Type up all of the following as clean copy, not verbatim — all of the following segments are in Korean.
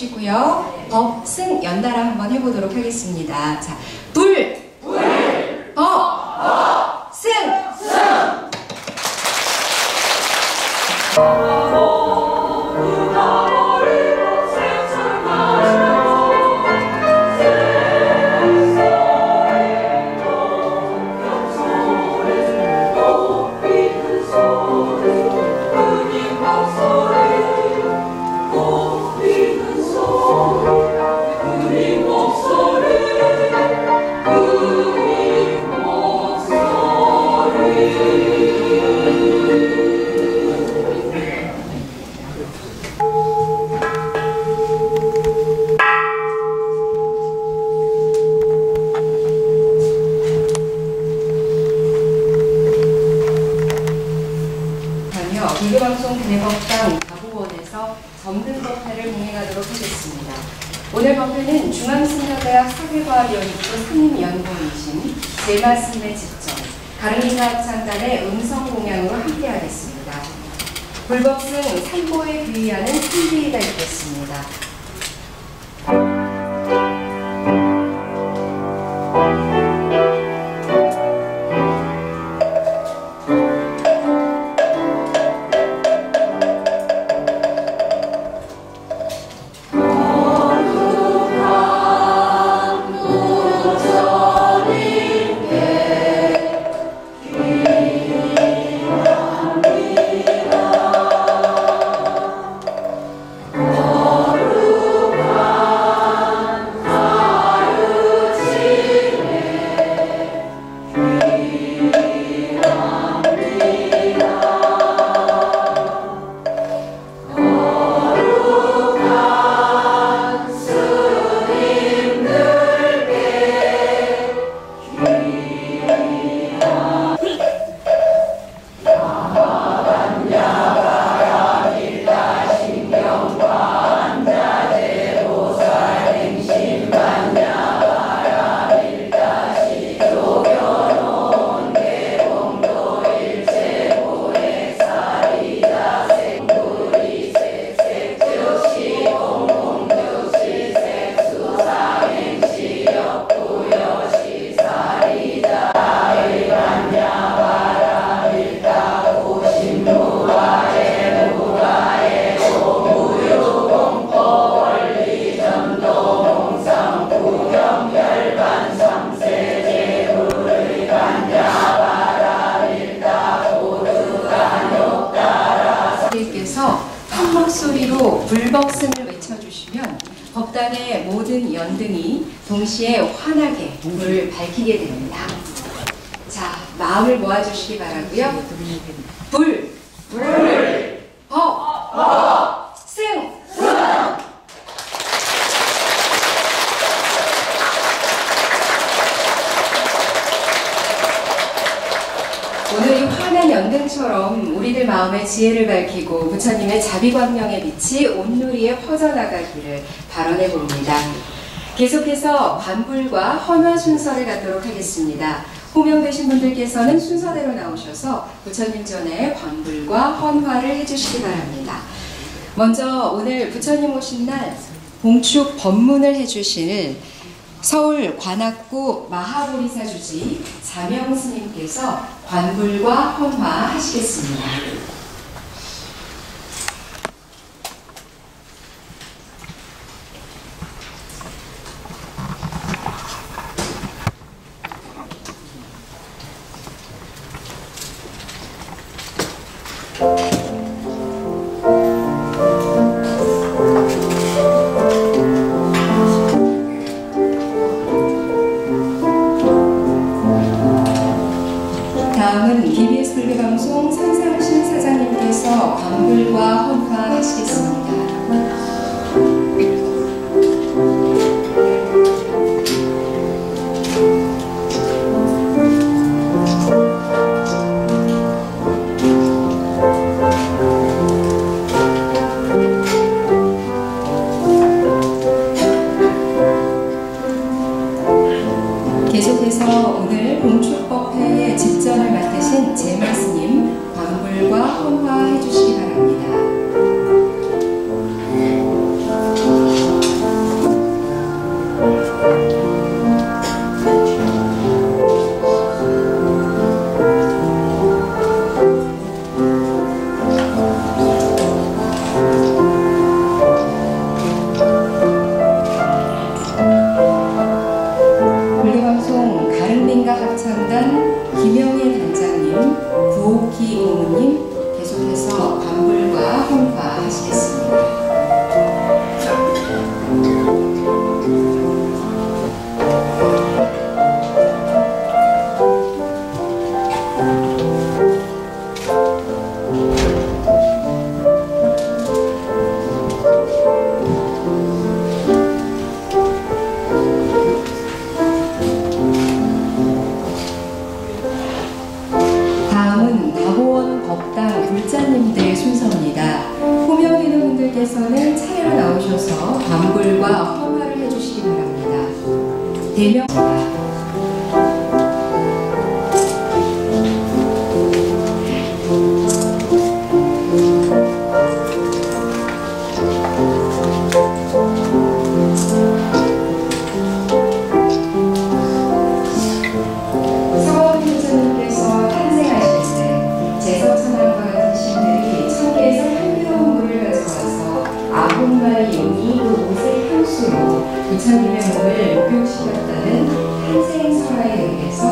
해주시고요. 법, 승 연달아 한번 해보도록 하겠습니다. 자, 불, 법, 승. 불교방송 대법당 가부원에서 점등법회를 진행하도록 하겠습니다. 오늘 법회는 중앙신여대학 사회과학연구소 상임연구원이신 제마스님의 직접, 가르미사합창단의 음성공양으로 함께하겠습니다. 불법승 산보에 귀의하는 승비가 있겠습니다. 한 목소리로 불법승을 외쳐주시면 법당의 모든 연등이 동시에 환하게 불을 밝히게 됩니다. 자, 마음을 모아주시기 바라고요. 불, 법, 승. 오늘 이 환한 연등처럼 우리들 마음의 지혜를 밝히고 부처님의 자비광명의 빛이 온누리에 퍼져나가기를 발언해 봅니다. 계속해서 관불과 헌화 순서를 갖도록 하겠습니다. 호명되신 분들께서는 순서대로 나오셔서 부처님 전에 관불과 헌화를 해주시기 바랍니다. 먼저 오늘 부처님 오신 날 봉축 법문을 해주실 서울 관악구 마하보리사 주지 자명 스님께서 관불과 헌화 하시겠습니다. 다음은 KBS 불교방송 선상신 사장님께서 관불과 헌화 하시겠습니다. 계속해서 오늘 봉축법회의 집전을 맡으신 제마스님 관불과 헌화 해주시기 바랍니다. 김영애 단장님, 구옥희 고모님 계속해서 관불과 헌화하시겠습니다. 불자님들 순서입니다. 호명 있는 분들께서는 차례로 나오셔서 관불과 헌화를 해주시기 바랍니다. 대명입니다. 부처님의 몸을 목욕시켰다는 탄생설화에 의해서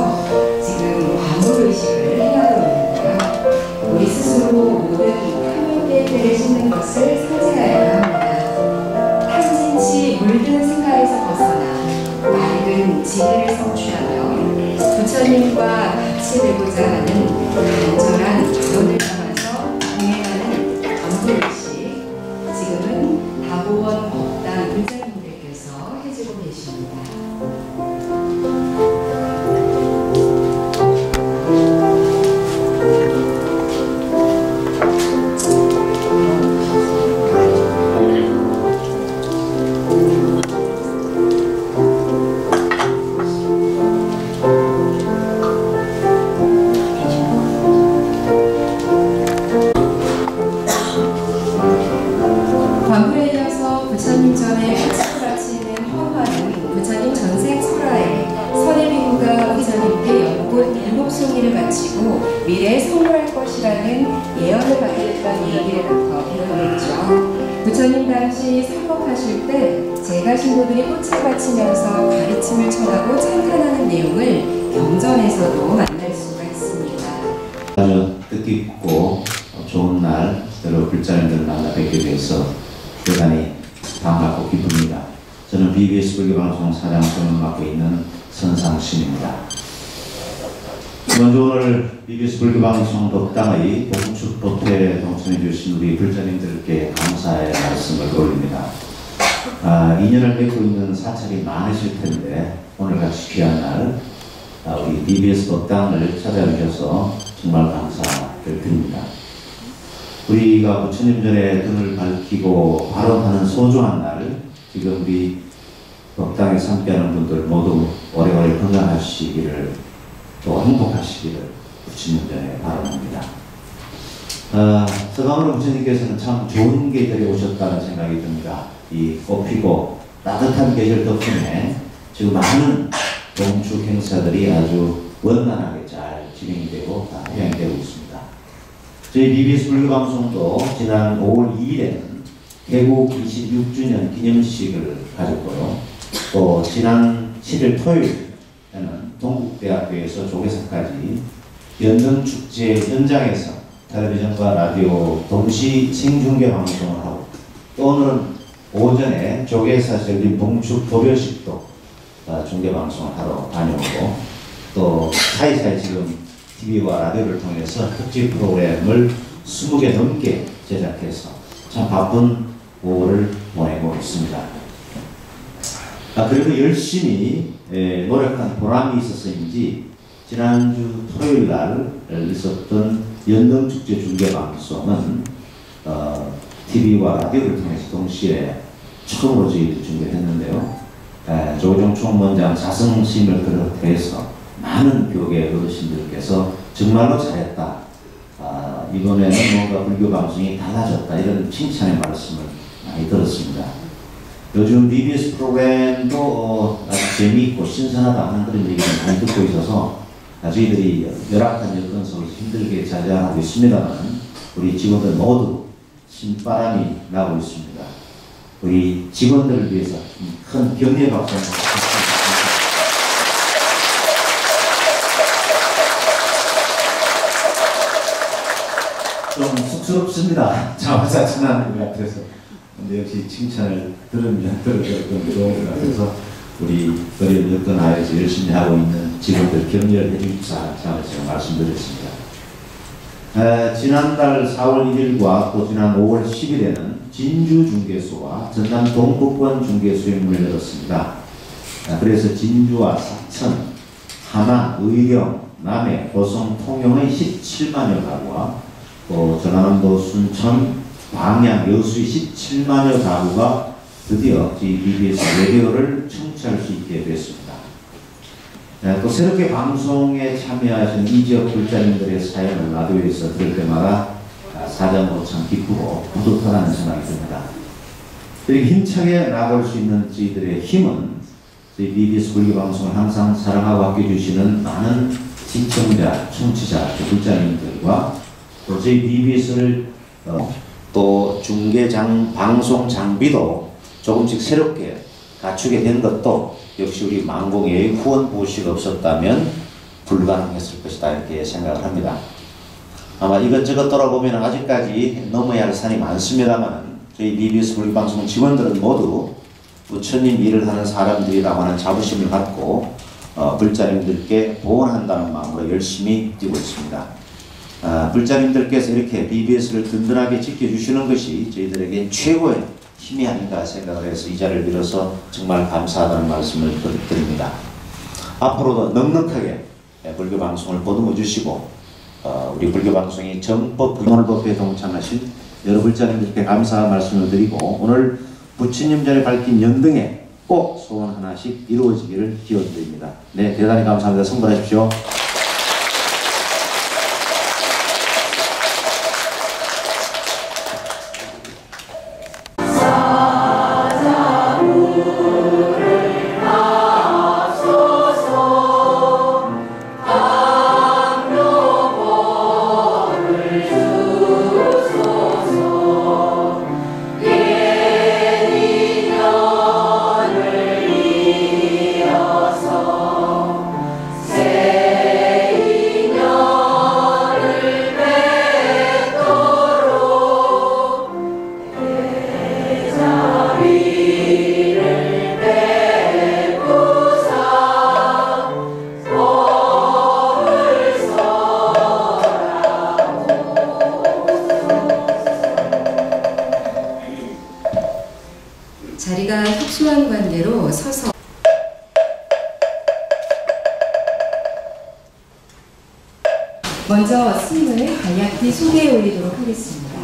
지금 과몰의식을 행하고 있는데요. 우리 스스로 모든 탐욕의 씻는 것을 상제하여야 합니다. 탐진치 물든 생각에서 벗어나 맑은 지혜를 성취하며 부처님과 같이 되고자 하는 간절한 마음을 담아서 공행하는 과몰의식, 지금은 다보원 법당 의자님들께서 해주고 계십니다. 관불에 이어서 부처님 전에 화치를 바치는 헌화는 부처님 전생 설화에 선해비구가 부처님께 연꽃 7송이를 바치고 미래에 성불할 것이라는 예언을 받겠다는 얘기를부터 비롯했죠. 부처님 당시 설법하실 때 제가 신도들이 꽃을 바치면서 가르침을 전하고 찬탄하는 내용을 경전에서도 만날 수가 있습니다. 아주 뜻깊고 좋은 날 여러 불자님들 만나 뵙게 돼서 대단히 반갑고 기쁩니다. 저는 BBS 불교방송 사장을 맡고 있는 선상신입니다. 먼저 오늘 BBS 불교방송 법당의 봉축법회에 동참해 주신 우리 불자님들께 감사의 말씀을 올립니다. 인연을 맺고 있는 사찰이 많으실 텐데 오늘같이 귀한 날 우리 BBS 법당을 찾아주셔서 정말 감사를 드립니다. 우리가 부처님 전에 등을 밝히고 발언하는 소중한 날, 지금 우리 법당에서 함께하는 분들 모두 오래오래 건강하시기를 또 행복하시기를 부처님 전에 바랍니다. 서강으로 부처님께서는 참 좋은 계절에 오셨다는 생각이 듭니다. 이 꽃피고 따뜻한 계절 덕분에 지금 많은 봉축 행사들이 아주 원만하게 잘 진행이 되고 회행이 되고 있습니다. 저희 BBS 불교방송도 지난 5월 2일에는 개국 26주년 기념식을 가졌고요. 또 지난 7일 토요일에는 동국대학교에서 조계사까지 연등축제 현장에서 텔레비전과 라디오 동시 생중계 방송을 하고, 또 오늘은 오전에 조계사 열린 봉축 도별식도 중계 방송을 하러 다녀오고, 또 사이사이 지금 TV와 라디오를 통해서 특집 프로그램을 20개 넘게 제작해서 참 바쁜 5월을 보내고 있습니다. 그리고 열심히 노력한 보람이 있어서인지 지난주 토요일 날 있었던 연등축제 중계방송은 TV와 라디오를 통해서 동시에 처음으로 저희들이 중계했는데요. 조정 총무원장 자성심을 비롯해서 많은 교계 어르신들께서 정말로 잘했다, 이번에는 뭔가 불교 방송이 달라졌다, 이런 칭찬의 말씀을 많이 들었습니다. 요즘 BBS 프로그램도 아주 재미있고 신선하다 하는 그런 얘기를 많이 듣고 있어서 저희들이 열악한 여건 속에서 힘들게 자제하고 있습니다만 우리 직원들 모두 신바람이 나고 있습니다. 우리 직원들을 위해서 큰 격려의 박수 한번 부탁드립니다. 쑥스럽습니다. 자화자찬하는 것 같아서. 근데 역시 칭찬을 들으면 들을수록 좋은 것 같아서 우리 어린 여건하에서 열심히 하고 있는 직원들 격려를 해주십사 제가 말씀드렸습니다. 지난달 4월 1일과 또 지난 5월 10일에는 진주중개소와 전남 동북권 중개소에 문을 열었습니다. 그래서 진주와 사천, 하남, 의령, 남해, 고성, 통영의 17만여 가구와 또 전라남도 순천, 광양, 여수의 17만여 가구가 드디어 BBS 라디오를 청취할 수 있게 됐습니다. 또 새롭게 방송에 참여하신 이 지역 불자님들의 사연을 라디오에서 들을 때마다 사정으로 참 기쁘고 뿌듯하다는 생각이 듭니다. 이렇게 힘차게 나아갈 수 있는 저희들의 힘은 저희 BBS 불교방송을 항상 사랑하고 아껴주시는 많은 시청자, 청취자, 불자님들과 또 저희 BBS를 또 중계장 방송 장비도 조금씩 새롭게 갖추게 된 것도 역시 우리 망공의 후원 보시가 없었다면 불가능했을 것이다 이렇게 생각을 합니다. 아마 이것저것 돌아보면 아직까지 넘어야 할 산이 많습니다만 저희 BBS 불교방송 직원들은 모두 부처님 일을 하는 사람들이라고 하는 자부심을 갖고 불자님들께 보원한다는 마음으로 열심히 뛰고 있습니다. 불자님들께서 이렇게 BBS를 든든하게 지켜주시는 것이 저희들에게 최고의 힘이 아닌가 생각을 해서 이 자리를 빌어서 정말 감사하다는 말씀을 드립니다. 앞으로도 넉넉하게 불교방송을 보듬어 주시고 우리 불교방송이 정법 불교법에 동참하신 여러 불자님들께 감사 말씀을 드리고 오늘 부처님 전에 밝힌 연등에 꼭 소원 하나씩 이루어지기를 기원드립니다. 네, 대단히 감사합니다. 성불하십시오. 자리가 협소한 관계로 서서 먼저 스님을 간략히 소개해 올리도록 하겠습니다.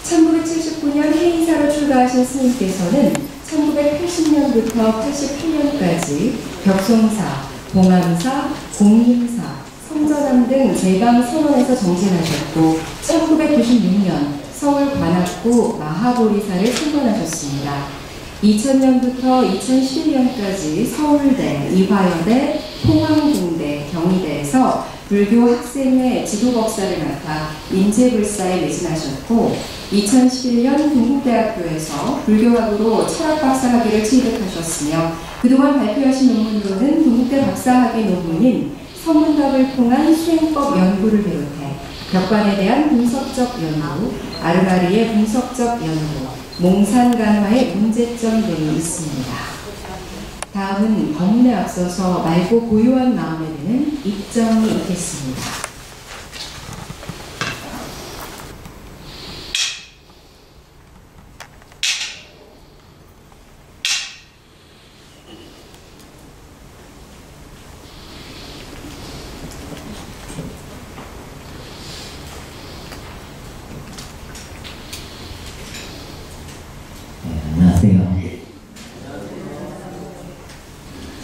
1979년 해인사로 출가하신 스님께서는 1980년부터 88년까지 벽송사, 봉암사, 공림사, 성전암 등 제방 선원에서 정진하셨고 1996년 서울 관악구 마하보리사를 승선하셨습니다. 2000년부터 2011년까지 서울대, 이화여대, 통항공대, 경희대에서 불교 학생회 지도법사를 맡아 인재불사에 매진하셨고 2011년 동국대학교에서 불교학으로 철학박사학위를 취득하셨으며 그동안 발표하신 논문으로는 동국대 박사학위 논문인 성문답을 통한 수행법 연구를 비롯해 벽관에 대한 분석적 연구, 아르마리의 분석적 연구, 몽산간화의 문제점 등이 있습니다. 다음은 법문에 앞서서 맑고 고요한 마음에 드는 입정이 있겠습니다. 안녕하세요.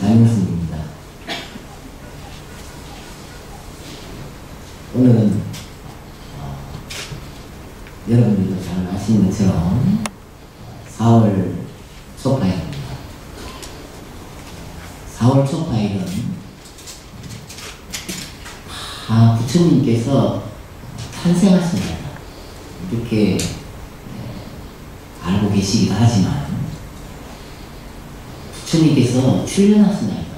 장영순입니다. 오늘은 여러분들도 잘 아시는 것처럼 4월 초파일입니다. 4월 초파일은 다 부처님께서 탄생하신 날 이렇게 알고 계시기도 하지만 부처님께서 출연하신 날이다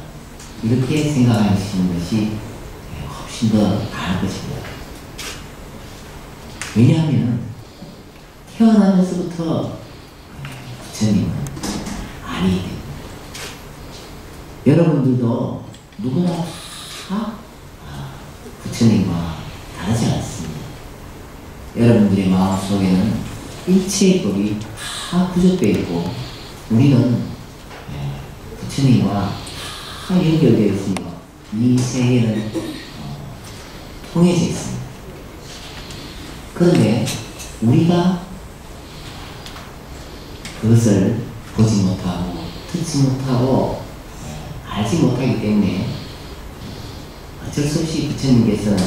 이렇게 생각하시는 것이 훨씬 더 나을 것입니다. 왜냐하면 태어나면서부터 부처님은 아니기 때문에. 여러분들도 누구나 다 부처님과 다르지 않습니다. 여러분들의 마음속에는 일체의 법이 다 부족되어 있고 우리는 부처님과 다 연결되어 있으니까 이 세계는 통해져 있습니다. 그런데 우리가 그것을 보지 못하고 듣지 못하고 알지 못하기 때문에 어쩔 수 없이 부처님께서는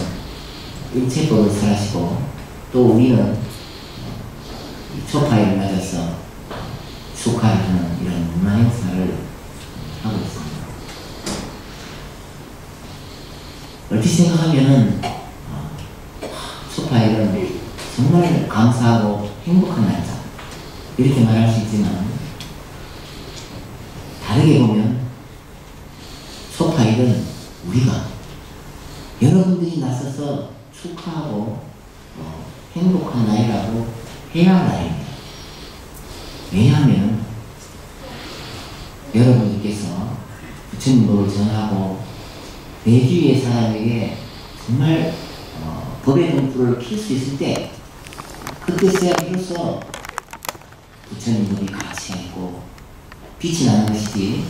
일체법을 설하시고 또 우리는 초파일을 맞아서 축하를 하는 이런 문화 행사를 하고 있습니다. 얼핏 생각하면은 초파일은 정말 감사하고 행복한 날짜 이렇게 말할 수 있지만 다르게 보면 초파일은 우리가 여러분들이 나서서 축하하고 행복한 날이라고 해야 할 날입니다. 왜냐하면 여러분들께서 부처님 법을 전하고 내 주위의 사람에게 정말 법의 등불을 켤 수 있을 때 그때서야 비로소 부처님 법이 가치가 있고 빛이 나는 것이지,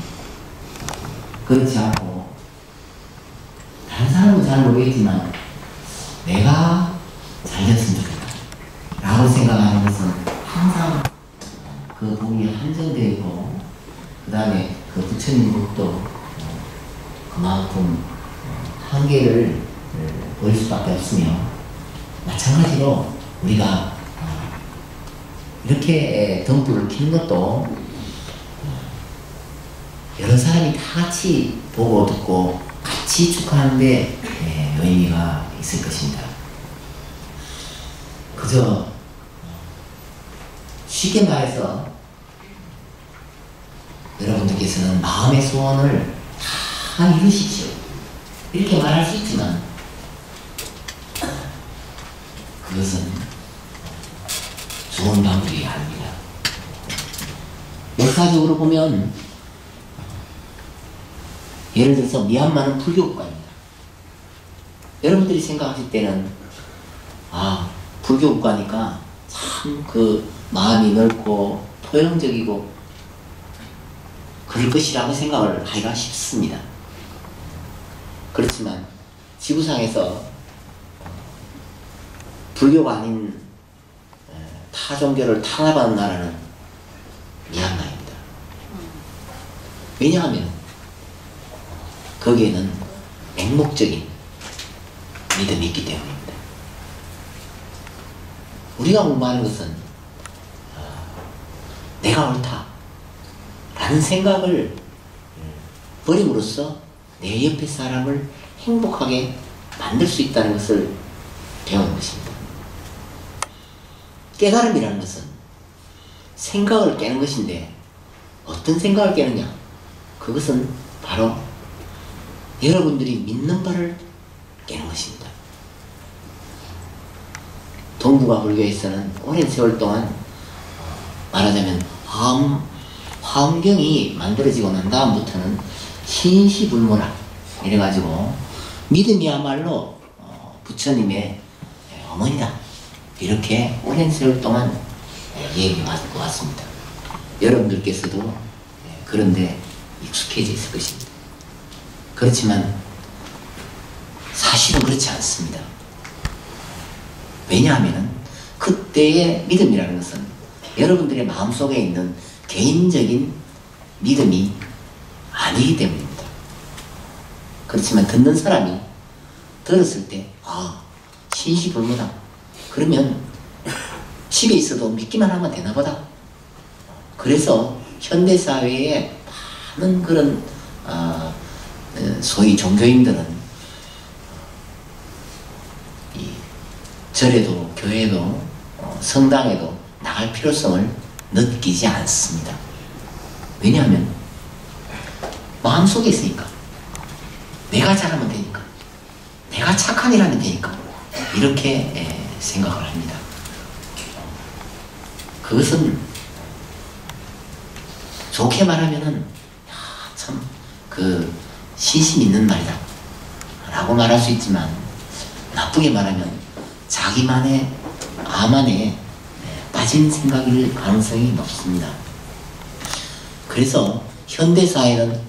그렇지 않고 다른 사람은 잘 모르겠지만 내가 잘 됐으면 좋겠다 라고 생각하는 것은 항상 그 법이 한정되어 있고 그 다음에 그 부처님 법도 그만큼 한계를 보일 수밖에 없으며, 마찬가지로 우리가 이렇게 등불을 켜는 것도 여러 사람이 다 같이 보고 듣고 같이 축하하는데 의미가 있을 것입니다. 그저 쉽게 말해서 여러분들께서는 마음의 소원을 다 이루십시오 이렇게 말할 수 있지만 그것은 좋은 방법이 아닙니다. 역사적으로 보면 예를 들어서 미얀마는 불교 국가입니다. 여러분들이 생각하실 때는 불교 국가니까 참 그 마음이 넓고 포용적이고 그럴 것이라고 생각을 하기가 쉽습니다. 그렇지만 지구상에서 불교가 아닌 타 종교를 탄압하는 나라는 미얀마입니다. 왜냐하면 거기에는 맹목적인 믿음이 있기 때문입니다. 우리가 공부하는 것은 내가 옳다 라는 생각을 버림으로써 내 옆에 사람을 행복하게 만들 수 있다는 것을 배우는 것입니다. 깨달음이라는 것은 생각을 깨는 것인데 어떤 생각을 깨느냐? 그것은 바로 여러분들이 믿는 바를 깨는 것입니다. 동북아 불교에서는 오랜 세월 동안 말하자면 화엄경이 만들어지고 난 다음부터는 신시불문화 이래가지고 믿음이야말로 부처님의 어머니다 이렇게 오랜 세월 동안 얘기해 왔습니다. 여러분들께서도 그런데 익숙해져 있을 것입니다. 그렇지만 사실은 그렇지 않습니다. 왜냐하면 그때의 믿음이라는 것은 여러분들의 마음속에 있는 개인적인 믿음이 아니기 때문입니다. 그렇지만 듣는 사람이 들었을 때 신시불문하다. 그러면 집에 있어도 믿기만 하면 되나 보다. 그래서 현대사회에 많은 그런 소위 종교인들은 이 절에도 교회도 성당에도 나갈 필요성을 느끼지 않습니다. 왜냐하면 마음속에 있으니까, 내가 잘하면 되니까, 내가 착한 일 하면 되니까 이렇게 생각을 합니다. 그것은 좋게 말하면은 참 그 신심 있는 말이다 라고 말할 수 있지만, 나쁘게 말하면 자기만의 암안에 빠진 생각일 가능성이 높습니다. 그래서 현대사회는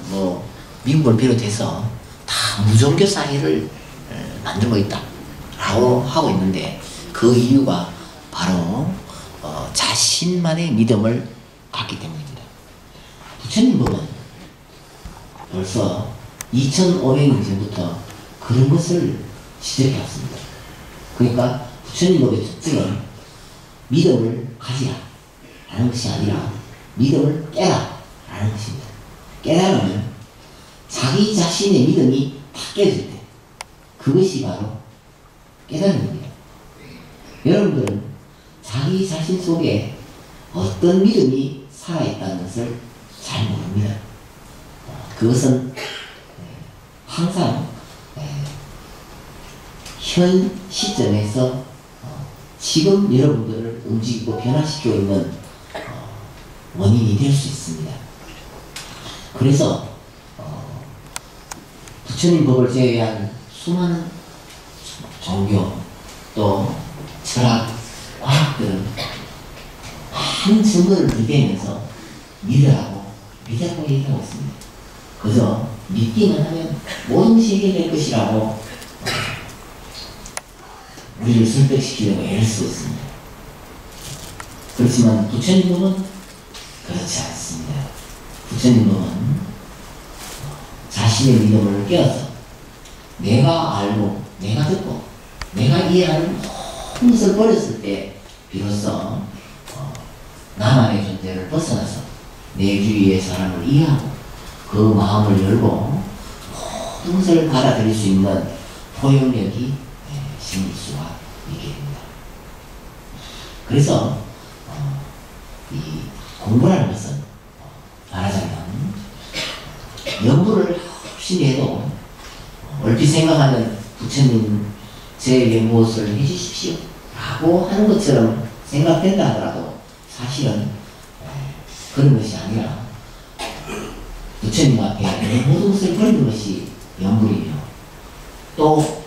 뭐 미국을 비롯해서 다 무종교 사회를 만들고 있다 라고 하고 있는데, 그 이유가 바로 자신만의 믿음을 갖기 때문입니다. 부처님 법은 벌써 2500년 전부터 그런 것을 지적해왔습니다. 그러니까 부처님 법의 특징은 믿음을 가지라 라는 것이 아니라 믿음을 깨라 라는 것입니다. 깨달으면 자기 자신의 믿음이 다 깨질 때 그것이 바로 깨달음입니다. 여러분들은 자기 자신 속에 어떤 믿음이 살아있다는 것을 잘 모릅니다. 그것은 항상 현 시점에서 지금 여러분들을 움직이고 변화시키고 있는 원인이 될 수 있습니다. 그래서 부처님 법을 제외한 수많은 종교 또 철학, 과학들은 한 증거를 들이대면서 믿으라고 얘기하고 있습니다. 그저 믿기만 하면 모든 것이 해결될 것이라고 우리를 설득시키려고 애를 쓰고 있습니다. 그렇지만 부처님 법은 그렇지 않습니다. 부처님 법은 자신의 믿음을 깨어서 내가 알고 내가 듣고 내가 이해하는 모든 것을 버렸을 때 비로소 나만의 존재를 벗어나서 내 주위의 사람을 이해하고 그 마음을 열고 모든 것을 받아들일 수 있는 포용력이 생길 수가 있게 됩니다. 그래서 이 공부라는 것은 말하자면 연구를 열심히 해도 얼핏 생각하면 부처님 제게 무엇을 해주십시오 라고 하는 것처럼 생각된다 하더라도 사실은 그런 것이 아니라 부처님 앞에 내 모든 것을 버리는 것이 연불이며, 또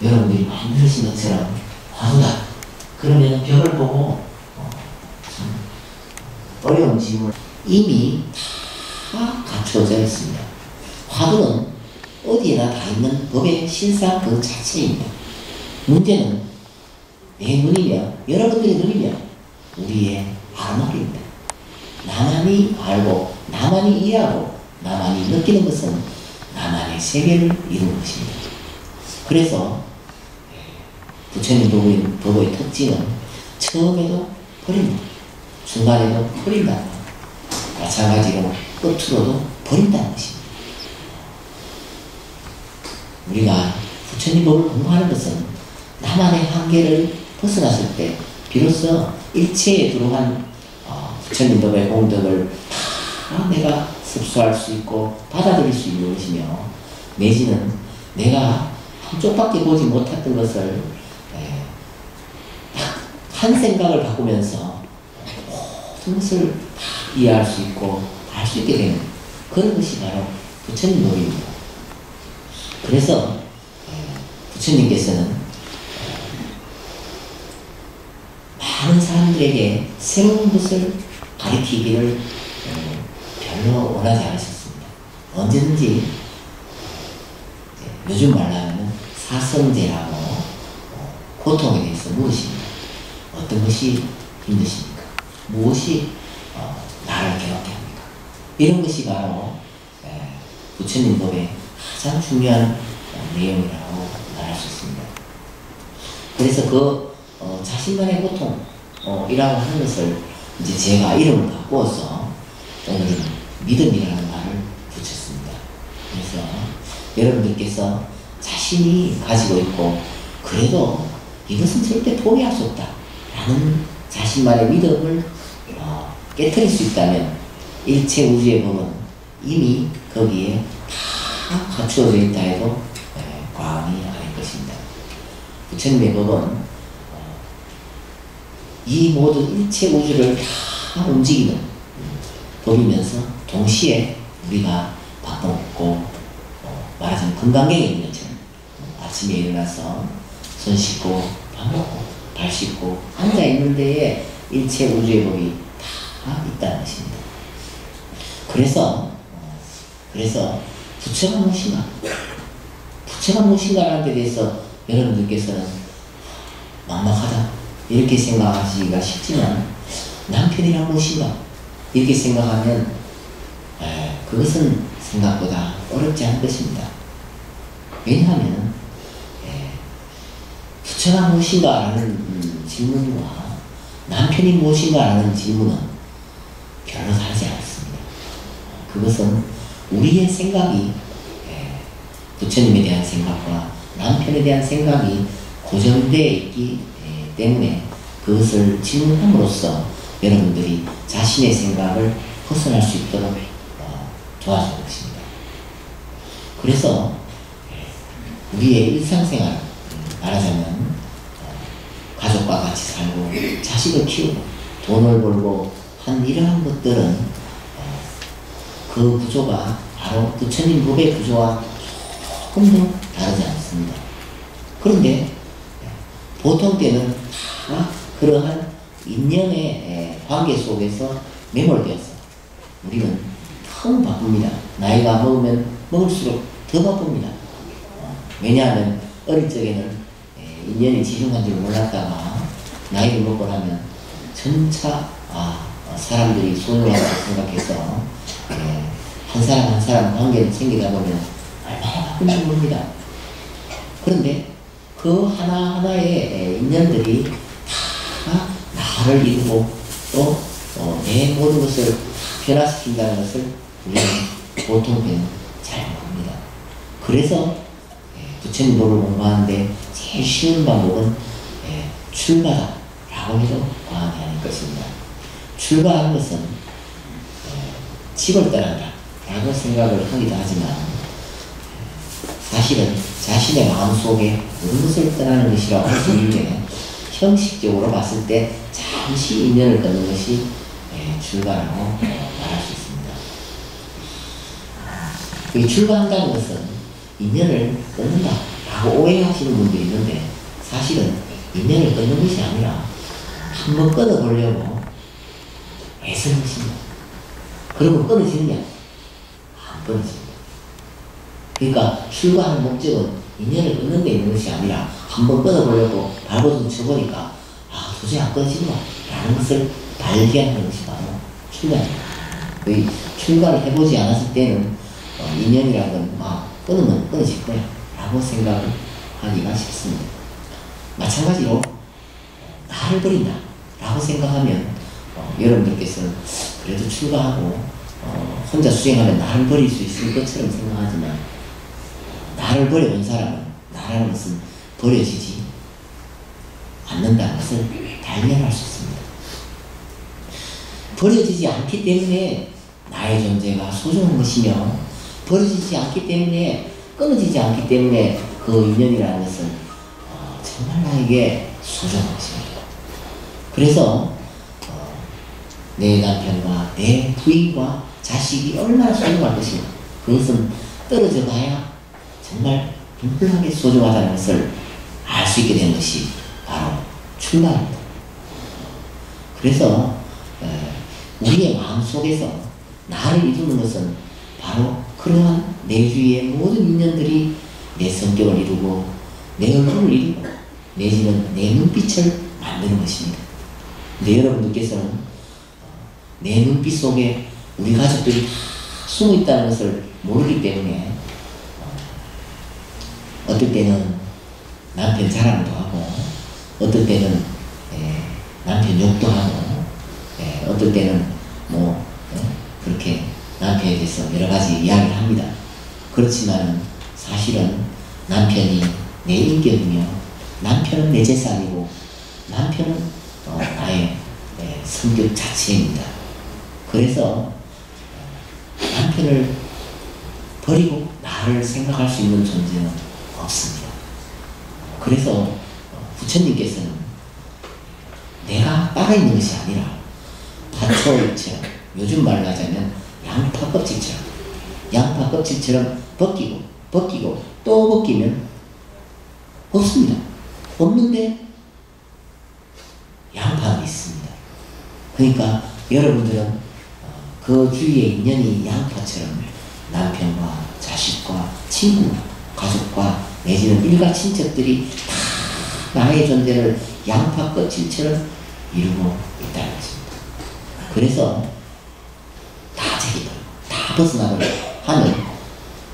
여러분들이 만드신 것처럼 화두다 그러면 벽을 보고 참 어려운 질문 이미 다 갖춰져 있습니다. 화두는 어디에나 다 있는 법의 실상 그 자체입니다. 문제는 내 눈이며 여러분들의 눈이며 우리의 알아먹기입니다. 나만이 알고 나만이 이해하고 나만이 느끼는 것은 나만의 세계를 이루는 것입니다. 그래서 부처님 법의 특징은 처음에도 버립니다. 중간에도 버린다. 마찬가지로 끝으로도 버린다는 것입니다. 우리가 부처님 법을 공부하는 것은 나만의 한계를 벗어났을 때 비로소 일체에 들어간 부처님 법의 공덕을 다 내가 습수할 수 있고 받아들일 수 있는 것이며, 내지는 내가 한쪽밖에 보지 못했던 것을 딱 한 생각을 바꾸면서 모든 것을 다 이해할 수 있고 알 수 있게 되는 그런 것이 바로 부처님 법입니다. 그래서 부처님께서는 많은 사람들에게 새로운 것을 가르치기를 별로 원하지 않으셨습니다. 언제든지 요즘 말로 하면 사성제라고 고통에 대해서 물으십니다. 어떤 것이 힘드십니까? 무엇이 나를 괴롭게 합니까? 이런 것이 바로 부처님 법의 가장 중요한 내용이라고 말할 수 있습니다. 그래서 그 자신만의 고통이라고 하는 것을 이제 제가 이름을 바꾸어서 오늘은 믿음이라는 말을 붙였습니다. 그래서 여러분들께서 자신이 가지고 있고 그래도 이것은 절대 포기할 수 없다 라는 자신만의 믿음을 깨트릴 수 있다면 일체 우주의 법은 이미 거기에 다 갖추어져 있다 해도 과언이 아닐 것입니다. 부처님의 법은 이 모든 일체 우주를 다 움직이는 법이면서 동시에 우리가 밥 먹고 말하자면 건강하게 있는 것처럼 아침에 일어나서 손 씻고 밥 먹고 발 씻고 앉아 있는 데에 일체 우주의 법이 다 있다는 것입니다. 그래서 부처가 무엇인가? 부처가 무엇인가라는 데 대해서 여러분들께서는 막막하다 이렇게 생각하시기가 쉽지만 남편이란 무엇인가? 이렇게 생각하면 그것은 생각보다 어렵지 않은 것입니다. 왜냐하면 부처가 무엇인가 라는 질문과 남편이 무엇인가 라는 질문은 별로 다르지 않습니다. 그것은 우리의 생각이 부처님에 대한 생각과 남편에 대한 생각이 고정되어 있기 때문에 그것을 질문함으로써 여러분들이 자신의 생각을 벗어날 수 있도록 도와주는 것입니다. 그래서 우리의 일상생활, 말하자면 가족과 같이 살고 자식을 키우고 돈을 벌고 한 이러한 것들은 그 구조가 바로 부처님 법의 구조와 조금도 다르지 않습니다. 그런데 보통 때는 다 그러한 인연의 관계 속에서 매몰되어서 우리는 너무 바쁩니다. 나이가 먹으면 먹을수록 더 바쁩니다. 왜냐하면 어릴 적에는 인연이 지중한 줄 몰랐다가 나이를 먹고 나면 점차 사람들이 소중하다고 생각해서 한 사람 한 사람 관계를 챙기다 보면 얼마나 바쁜지 모릅니다. 그런데 그 하나하나의 인연들이 다 나를 이루고 또 내 모든 것을 변화시킨다는 것을 우리는 보통 때는 잘 모릅니다. 그래서 부처님 법을 공부하는데 제일 쉬운 방법은 출가다 라고 해도 과언이 아닐 것입니다. 출가하는 것은 집을 떠난다 라고 생각을 하기도 하지만 사실은 자신의 마음속에 모든 것을 떠나는 것이라고 할 수 있는데 형식적으로 봤을 때 잠시 인연을 끊는 것이 출가라고 말할 수 있습니다. 이 출가한다는 것은 인연을 끊는다 라고 오해하시는 분들이 있는데 사실은 인연을 끊는 것이 아니라 한번 끊어보려고 애쓰는 것입니다. 그러면 끊어지는 게 안 끊어집니다. 그러니까 출가하는 목적은 인연을 끊는 데 있는 것이 아니라 한번 끊어보려고 발버둥 쳐보니까 도저히 안 끊어진다 라는 것을 발견하는 것이 바로 출가입니다. 출가를 해보지 않았을 때는 인연이라는 건 끊으면 끊어질 거야 라고 생각을 하기가 쉽습니다. 마찬가지로 나를 버린다 라고 생각하면 여러분들께서는 그래도 출가하고 혼자 수행하면 나를 버릴 수 있을 것처럼 생각하지만 나를 버려본 사람은 나라는 것은 버려지지 않는다는 것을 발견할 수 있습니다. 버려지지 않기 때문에 나의 존재가 소중한 것이며 버려지지 않기 때문에 끊어지지 않기 때문에 그 인연이라는 것은 정말 나에게 소중한 것입니다. 그래서 내 남편과 내 부인과 자식이 얼마나 소중할 것인가 그것은 떨어져 봐야 정말 분명하게 소중하다는 것을 알 수 있게 된 것이 바로 출가입니다. 그래서 우리의 마음속에서 나를 이루는 것은 바로 그러한 내 주위의 모든 인연들이 내 성격을 이루고 내 얼굴을 이루고 내지는 내 눈빛을 만드는 것입니다. 근데 여러분들께서는 내 눈빛 속에 우리 가족들이 다 숨어 있다는 것을 모르기 때문에 어떨 때는 남편 자랑도 하고 어떨 때는 남편 욕도 하고 어떨 때는 그렇게 남편에 대해서 여러 가지 이야기를 합니다. 그렇지만 사실은 남편이 내 인격이며 남편은 내 재산이고 남편은 나의 성격 자체입니다. 그래서 남편을 버리고 나를 생각할 수 있는 존재는 없습니다. 그래서 부처님께서는 내가 따라 있는 것이 아니라 팥초처럼, 요즘 말로 하자면 양파 껍질처럼 벗기고 또 벗기면 없습니다. 없는데 양파가 있습니다. 그러니까 여러분들은 그 주위에 인연이 양파처럼 남편과 자식과 친구, 가족과 내지는 일가 친척들이 다 나의 존재를 양파 껍질처럼 이루고 있다는 것입니다. 그래서 다 제기버리고 다 벗어나버리고 하면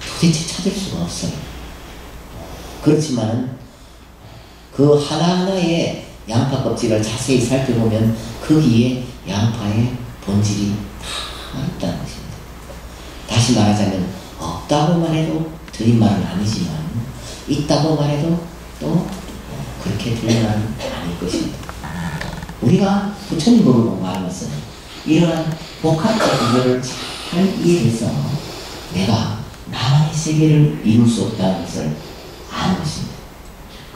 도대체 찾을 수가 없어요. 그렇지만 그 하나하나의 양파 껍질을 자세히 살펴보면 거기에 양파의 본질이 다 있다는 것입니다. 다시 말하자면 없다고만 해도 드린 말은 아니지만 있다고만 해도 또 그렇게 드린 말은 아닐 것입니다. 우리가 부처님 법을 공부하는 것은 이러한 복합적 구조를 잘 이해해서 내가 나만의 세계를 이룰 수 없다는 것을 아는 것입니다.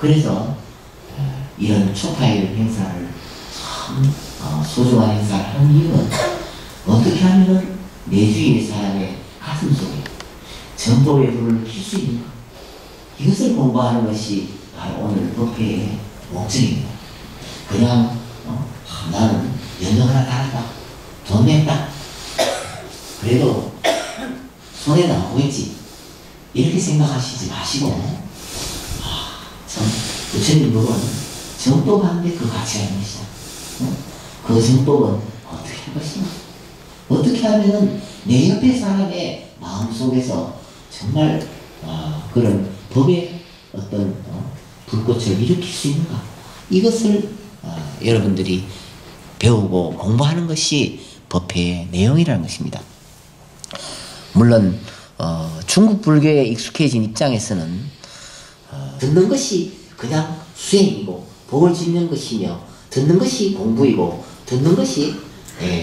그래서 이런 초파일 행사를 참 소중한 행사를 하는 이유는 어떻게 하면 내 주위의 사람의 가슴 속에 전도의 불을 필 수 있는가, 이것을 공부하는 것이 바로 오늘 법회의 목적입니다. 그냥 나는 연정 하나 달았다, 돈 냈다, 그래도 손에 나오겠지, 이렇게 생각하시지 마시고 참 부처님 법은 정법하는데 그 가치가 있는 것이다. 그 정법은 어떻게 할 것인가, 어떻게 하면은 내 옆에 사람의 마음속에서 정말 그런 법의 어떤 불꽃을 일으킬 수 있는가, 이것을 여러분들이 배우고 공부하는 것이 법회의 내용이라는 것입니다. 물론 중국 불교에 익숙해진 입장에서는 듣는 것이 그냥 수행이고 복을 짓는 것이며 듣는 것이 공부이고 듣는 것이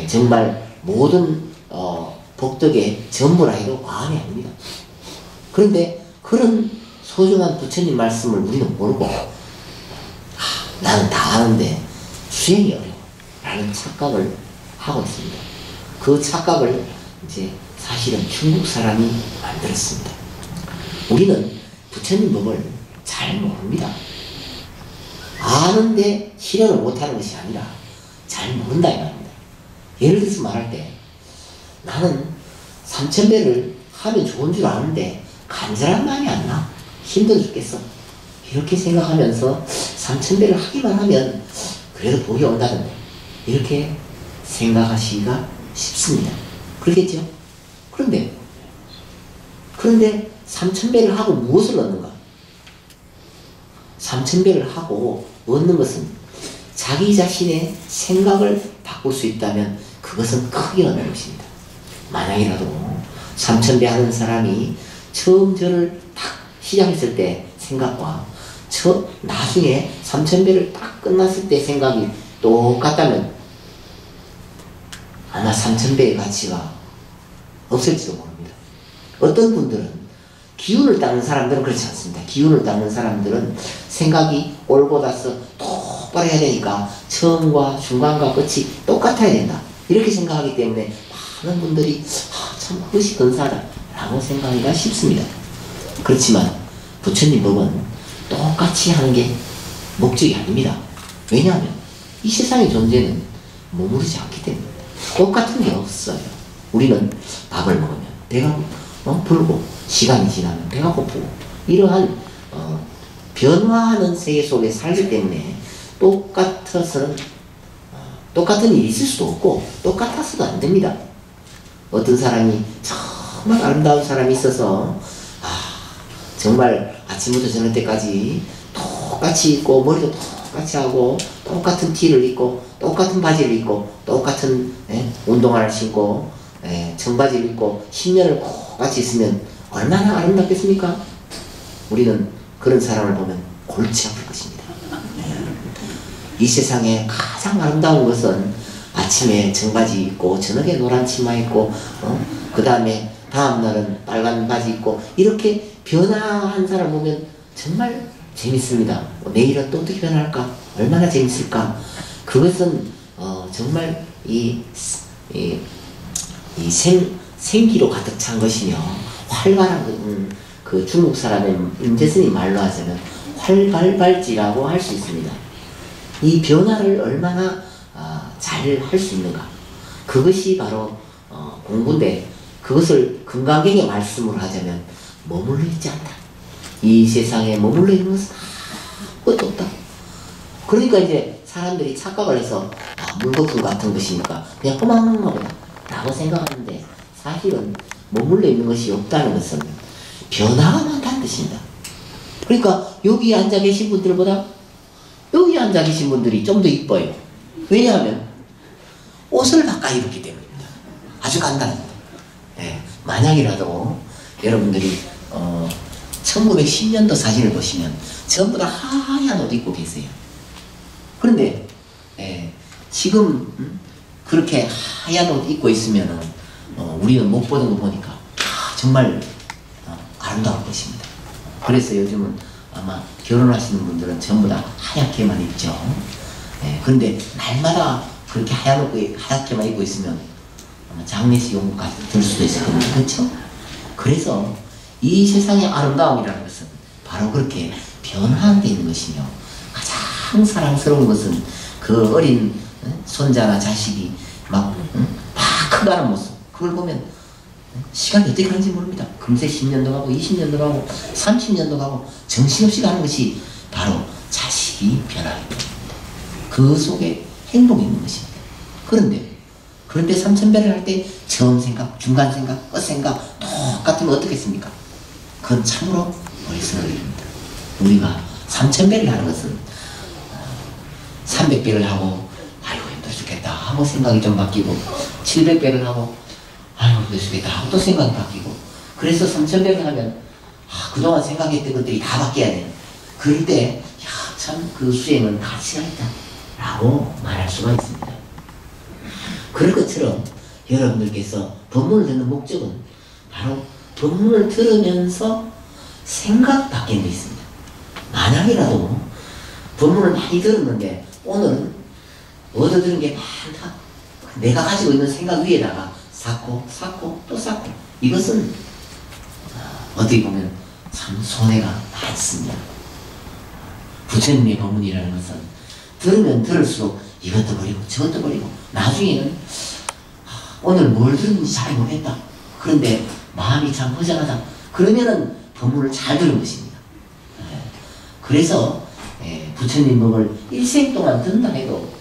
정말 모든 복덕의 전부라 해도 과언이 아닙니다. 그런데 그런 소중한 부처님 말씀을 우리는 모르고 나는 다 아는데 수행이 어려워 라는 착각을 하고 있습니다. 그 착각을 이제 사실은 중국 사람이 만들었습니다. 우리는 부처님 법을 잘 모릅니다. 아는데 실현을 못하는 것이 아니라 잘 모른다 이 말입니다. 예를 들어서 말할 때 나는 3000배를 하면 좋은 줄 아는데 간절한 마음이 안 나, 힘들어 죽겠어, 이렇게 생각하면서 3000배를 하기만 하면 그래도 복이 온다던데, 이렇게 생각하시기가 쉽습니다. 그렇겠죠? 그런데 3000배를 하고 무엇을 얻는가? 3000배를 하고 얻는 것은 자기 자신의 생각을 바꿀 수 있다면 그것은 크게 얻는 것입니다. 만약이라도 3000배 하는 사람이 처음 절을 딱 시작했을 때 생각과 나중에 3000배를 딱 끝났을 때 생각이 똑같다면 아마 3000배의 가치가 없을지도 모릅니다. 어떤 분들은 기운을 닦는 사람들은 그렇지 않습니다. 기운을 닦는 사람들은 생각이 올곧아서 똑바로 해야 되니까 처음과 중간과 끝이 똑같아야 된다, 이렇게 생각하기 때문에 많은 분들이 참 그것이 근사하다 라고 생각하기가 쉽습니다. 그렇지만 부처님 법은 똑같이 하는 게 목적이 아닙니다. 왜냐하면 이 세상의 존재는 머무르지 않기 때문입니다. 똑같은 게 없어요. 우리는 밥을 먹으면 배가 불고 시간이 지나면 배가 고프고 이러한 변화하는 세계 속에 살기 때문에 똑같아서는 똑같은 일이 있을 수도 없고 똑같아서도 안 됩니다. 어떤 사람이 정말 아름다운 사람이 있어서 정말 아침부터 저녁 때까지 똑같이 입고 머리도 똑같이 하고 똑같은 티를 입고 똑같은 바지를 입고 똑같은 운동화를 신고 청바지를 입고 10년을 똑같이 있으면 얼마나 아름답겠습니까? 우리는 그런 사람을 보면 골치 아플 것입니다. 이 세상에 가장 아름다운 것은 아침에 청바지 입고 저녁에 노란 치마 입고 그 다음에 다음날은 빨간 바지 입고 이렇게 변화한 사람 보면 정말 재밌습니다. 내일은 또 어떻게 변할까? 얼마나 재밌을까? 그것은 정말 생기로 가득 찬 것이며 활발한 그 중국 사람의 임재선이 말로 하자면 활발발지라고 할 수 있습니다. 이 변화를 얼마나 잘 할 수 있는가, 그것이 바로 공부인데, 그것을 금강경의 말씀으로 하자면 머물러 있지 않다. 이 세상에 머물러 있는 것은 아무것도 없다. 그러니까 이제 사람들이 착각을 해서 물거품 같은 것이니까 그냥 허망한 거다 라고 생각하는데, 사실은 머물러 있는 것이 없다는 것은 변화가 많다는 뜻입니다. 그러니까 여기 앉아 계신 분들보다 여기 앉아 계신 분들이 좀 더 이뻐요. 왜냐하면 옷을 바꿔 입었기 때문입니다. 아주 간단합니다. 네, 만약이라도 여러분들이 1910년도 사진을 보시면 전부 다 하얀 옷 입고 계세요. 그런데 지금 그렇게 하얀 옷 입고 있으면 우리는 못 보는 거 보니까 정말 아름다울 것입니다. 그래서 요즘은 아마 결혼하시는 분들은 전부 다 하얗게만 입죠. 그런데 날마다 그렇게 하얗게만 입고 있으면 장례식 용구까지 들 수도 있을 겁니다. 그렇죠? 그래서 이 세상의 아름다움이라는 것은 바로 그렇게 변화되어 있는 것이며, 가장 사랑스러운 것은 그 어린 손자나 자식이 막 커가는 모습, 그걸 보면 시간이 어떻게 가는지 모릅니다. 금세 10년도 가고 20년도 가고 30년도 가고 정신없이 가는 것이 바로 자식이 변하는 겁니다. 그 속에 행복이 있는 것입니다. 그런데 삼천배를 할 때 처음 생각, 중간 생각, 끝 생각 똑같으면 어떻겠습니까? 그건 참으로 어리석은 일입니다. 우리가 삼천배를 하는 것은 300배를 하고 아이고 힘들 죽겠다 하고 생각이 좀 바뀌고, 700배를 하고 아이고 힘들 죽겠다 하고 또 생각이 바뀌고, 그래서 3000배를 하면 그동안 생각했던 것들이 다 바뀌어야 돼요. 그럴 때 참 그 수행은 가치가 있다 라고 말할 수가 있습니다. 그럴 것처럼 여러분들께서 법문을 듣는 목적은 바로 법문을 들으면서 생각 바뀌는 게 있습니다. 만약이라도 법문을 많이 들었는데 오늘은 얻어들은 게 많다, 내가 가지고 있는 생각 위에다가 쌓고 또 쌓고, 이것은 어떻게 보면 참 손해가 많습니다. 부처님의 법문이라는 것은 들으면 들을수록 이것도 버리고 저것도 버리고, 나중에는 오늘 뭘 들었는지 잘 모르겠다, 그런데 마음이 참 허전하다, 그러면은 법문을 잘 들은 것입니다. 그래서 부처님 법을 일생 동안 듣는다 해도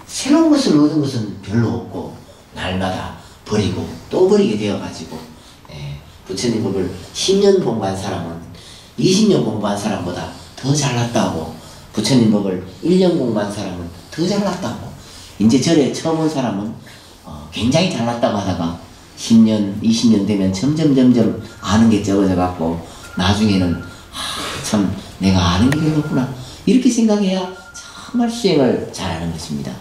새로운 것을 얻은 것은 별로 없고, 날마다 버리고 또 버리게 되어가지고, 부처님 법을 10년 공부한 사람은 20년 공부한 사람보다 더 잘났다고, 부처님 법을 1년 공부한 사람은 더 잘났다고, 이제 절에 처음 온 사람은 굉장히 잘났다고 하다가 10년, 20년 되면 점점 아는 게 적어져 갖고, 나중에는 참 내가 아는 게 별로 없구나 이렇게 생각해야 정말 수행을 잘하는 것입니다.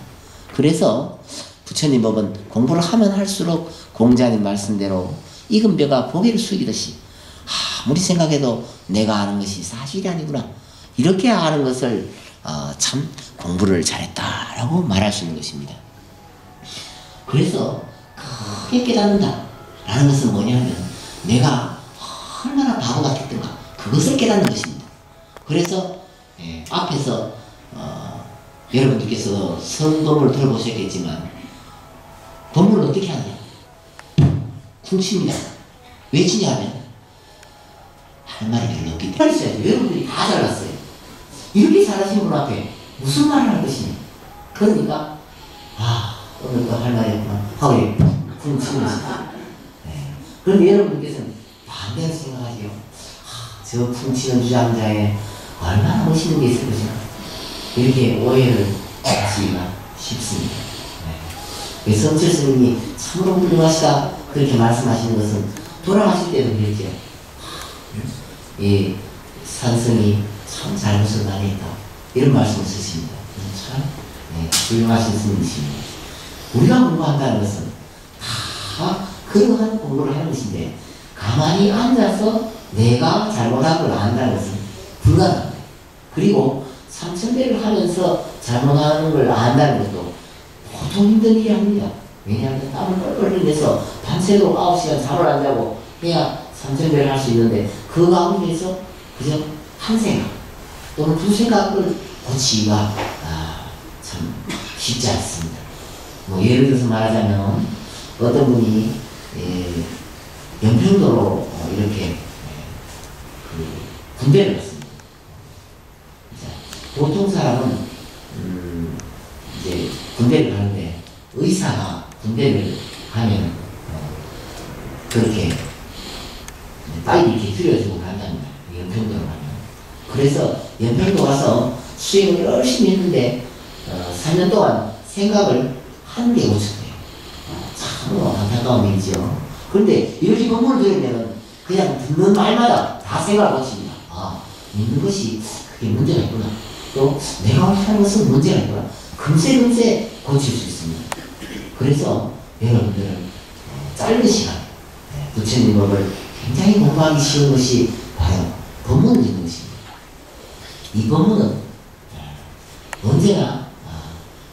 그래서 부처님 법은 공부를 하면 할수록 공자님 말씀대로 익은 벼가 고개를 숙이듯이 아무리 생각해도 내가 아는 것이 사실이 아니구나 이렇게 아는 것을 참 공부를 잘했다라고 말할 수 있는 것입니다. 그래서 크게 깨닫는다 라는 것은 뭐냐면 내가 얼마나 바보 같았던가 그것을 깨닫는 것입니다. 그래서 앞에서 여러분들께서 성법을 들어보셨겠지만 법문을 어떻게 하냐? 쿵칩니다. 왜 치냐면 할 말이 별로 없기 때문에. 여러분들이 다 잘났어요. 이렇게 잘하신 분 앞에 무슨 말을 할 것이냐? 그러니까 오늘도 할 말이 없구나 하고 쿵치는 것입니다. 그런데 여러분들께서는 반대로 생각하지요. 저 쿵치는 주장자에 얼마나 멋있는 게 있을 것인가 이렇게 오해를 하기가 쉽습니다. 성철 스님이 참으로 훌륭하시다 그렇게 말씀하시는 것은 돌아가실 때도 그랬죠. 이 산성이 참 잘못을 많이 했다 이런 말씀을 쓰십니다. 참 훌륭하신 스님이십니다. 우리가 공부한다는 것은 다 그러한 공부를 하는 것인데 가만히 앉아서 내가 잘못한 걸 안다는 것은 불가능합니다. 그리고 3,000배를 하면서 잘못하는 걸 안다는 것도 보통 힘든 일이 아닙니다. 왜냐하면 땀을 뻘뻘 흘려서 밤새도록 9시간 잠을 안 자고 해야 3,000배를 할 수 있는데 그 가운데서 그저 한 생각 또는 두 생각을 고치기가 참 쉽지 않습니다. 뭐 예를 들어서 말하자면 어떤 분이 연평도로 이렇게 군대를 갔습니다. 보통 사람은 이제 군대를 가는데 의사가 군대를 가면 그렇게 빨리 이렇게 줄여주고 간답니다. 연평도로 가면. 그래서 연평도 가서 수행을 열심히 했는데 3년 동안 생각을 한 개 고쳤대요. 참 안타까운 일이죠. 그런데 이렇게 법문을 들으면 그냥 듣는 말마다 다 생각을 고칩니다. 믿는 것이 그게 문제가 있구나. 또 내가 하는 것은 문제가 있구나. 금세 고칠 수 있습니다. 그래서 여러분들은 짧은 시간 부처님 법을 굉장히 공부하기 쉬운 것이 바로 법문을 듣는 것입니다. 이 법문은 언제나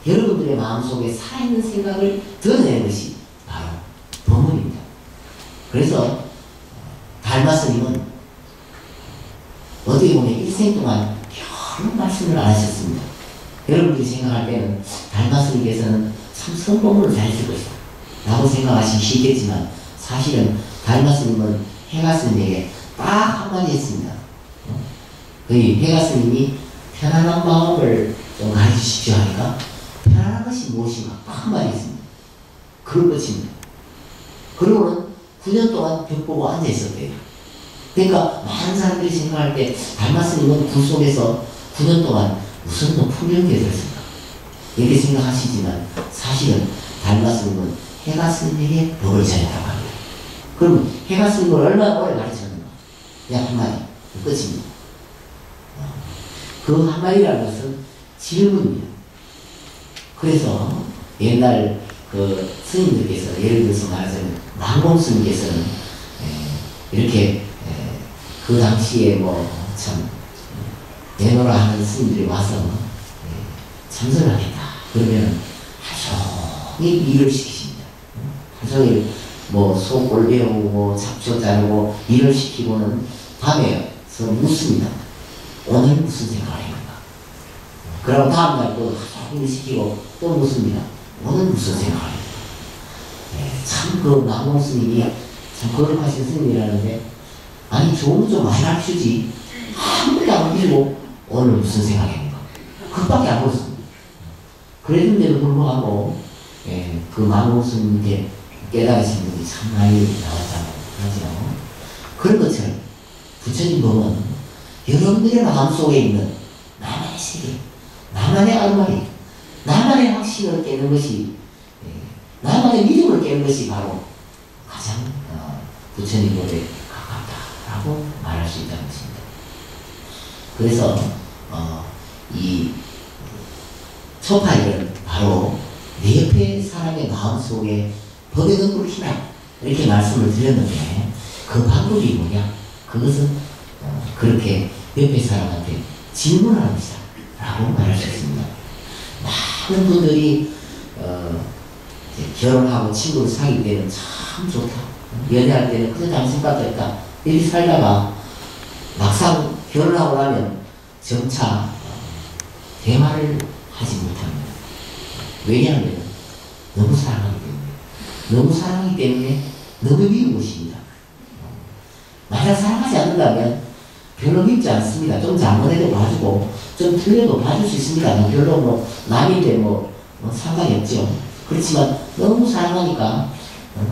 여러분들의 마음속에 살아있는 생각을 드러내는 것이 바로 법문입니다. 그래서 달마 스님은 어떻게 보면 일생 동안 별 말씀을 안 하셨습니다. 여러분들이 생각할 때는 달마 스님께서는 참 성법문을 잘했을 것이다 라고 생각하시기 쉽겠지만 사실은 달마 스님은 해가 스님에게 딱 한마디 했습니다. 거의 해가 스님이 편안한 마음을 좀 가르치십시오 하니까 편안한 것이 무엇인가 딱 한마디 했습니다. 그럴 것입니다. 그리고는 9년 동안 벽 보고 앉아 있었대요. 그러니까 많은 사람들이 생각할 때 달마 스님은 굴 속에서 9년 동안 무슨 풍경에 들었을까 이렇게 생각하시지만 사실은 달마 스님은 해가 스님에게 법을 전했다고 합니다. 그럼 해가 스님을 얼마나 오래 가르쳤는가? 그냥 한마디 끝입니다. 그 한마디라는 것은 질문입니다. 그래서 옛날 그 스님들께서 예를 들어서 말하자면 망공 스님께서는 이렇게 그 당시에 뭐 참 내노라 하는 스님들이 와서 참선을 하겠다 그러면 하루 종일 일을 시키십니다. 하루 종일 뭐 소골 배우고 잡초 자르고 일을 시키고는 밤에서 묻습니다. 오늘 무슨 생각을 해볼까? 그러고 다음날 또 하루 종일 시키고 또 묻습니다. 오늘 무슨 생각을 해볼까? 참 그 망공 스님이 참 거룩하신 스님이라는데 아니 좋은 좀 많이 가르치지 한 번도 안 빌고 오늘 무슨 생각입니까? 그밖에 안 보였습니다. 그랬는데도 불구하고 그 망공 스님께 깨달으신 분이 참 많이 나왔다고 하죠. 그런 것처럼 부처님 법은 여러분들의 마음속에 있는 나만의 세계, 나만의 알마리, 나만의 확신을 깨는 것이 나만의 믿음을 깨는 것이 바로 가장 부처님 법에 가깝다라고 말할 수 있다는 것입니다. 그래서 이 초파일은 바로 내 옆에 사람의 마음속에 법의 등불을 켜라 이렇게 말씀을 드렸는데 그 방법이 뭐냐? 그것은 그렇게 옆에 사람한테 질문하는 것이다 라고 말할 수 있습니다. 많은 분들이 결혼하고 친구를 사귈 때는 참 좋다. 연애할 때는 그저 장생각도 했다. 이렇게 살다가 막상 결혼하고 나면 점차 대화를 하지 못합니다. 왜냐하면 너무 사랑하기 때문에. 너무 사랑하기 때문에 너무 미운 것입니다. 만약 사랑하지 않는다면 별로 밉지 않습니다. 좀 잘못해도 봐주고 좀 틀려도 봐줄 수 있습니다. 별로 뭐 남인데 뭐 상관이 없죠. 그렇지만 너무 사랑하니까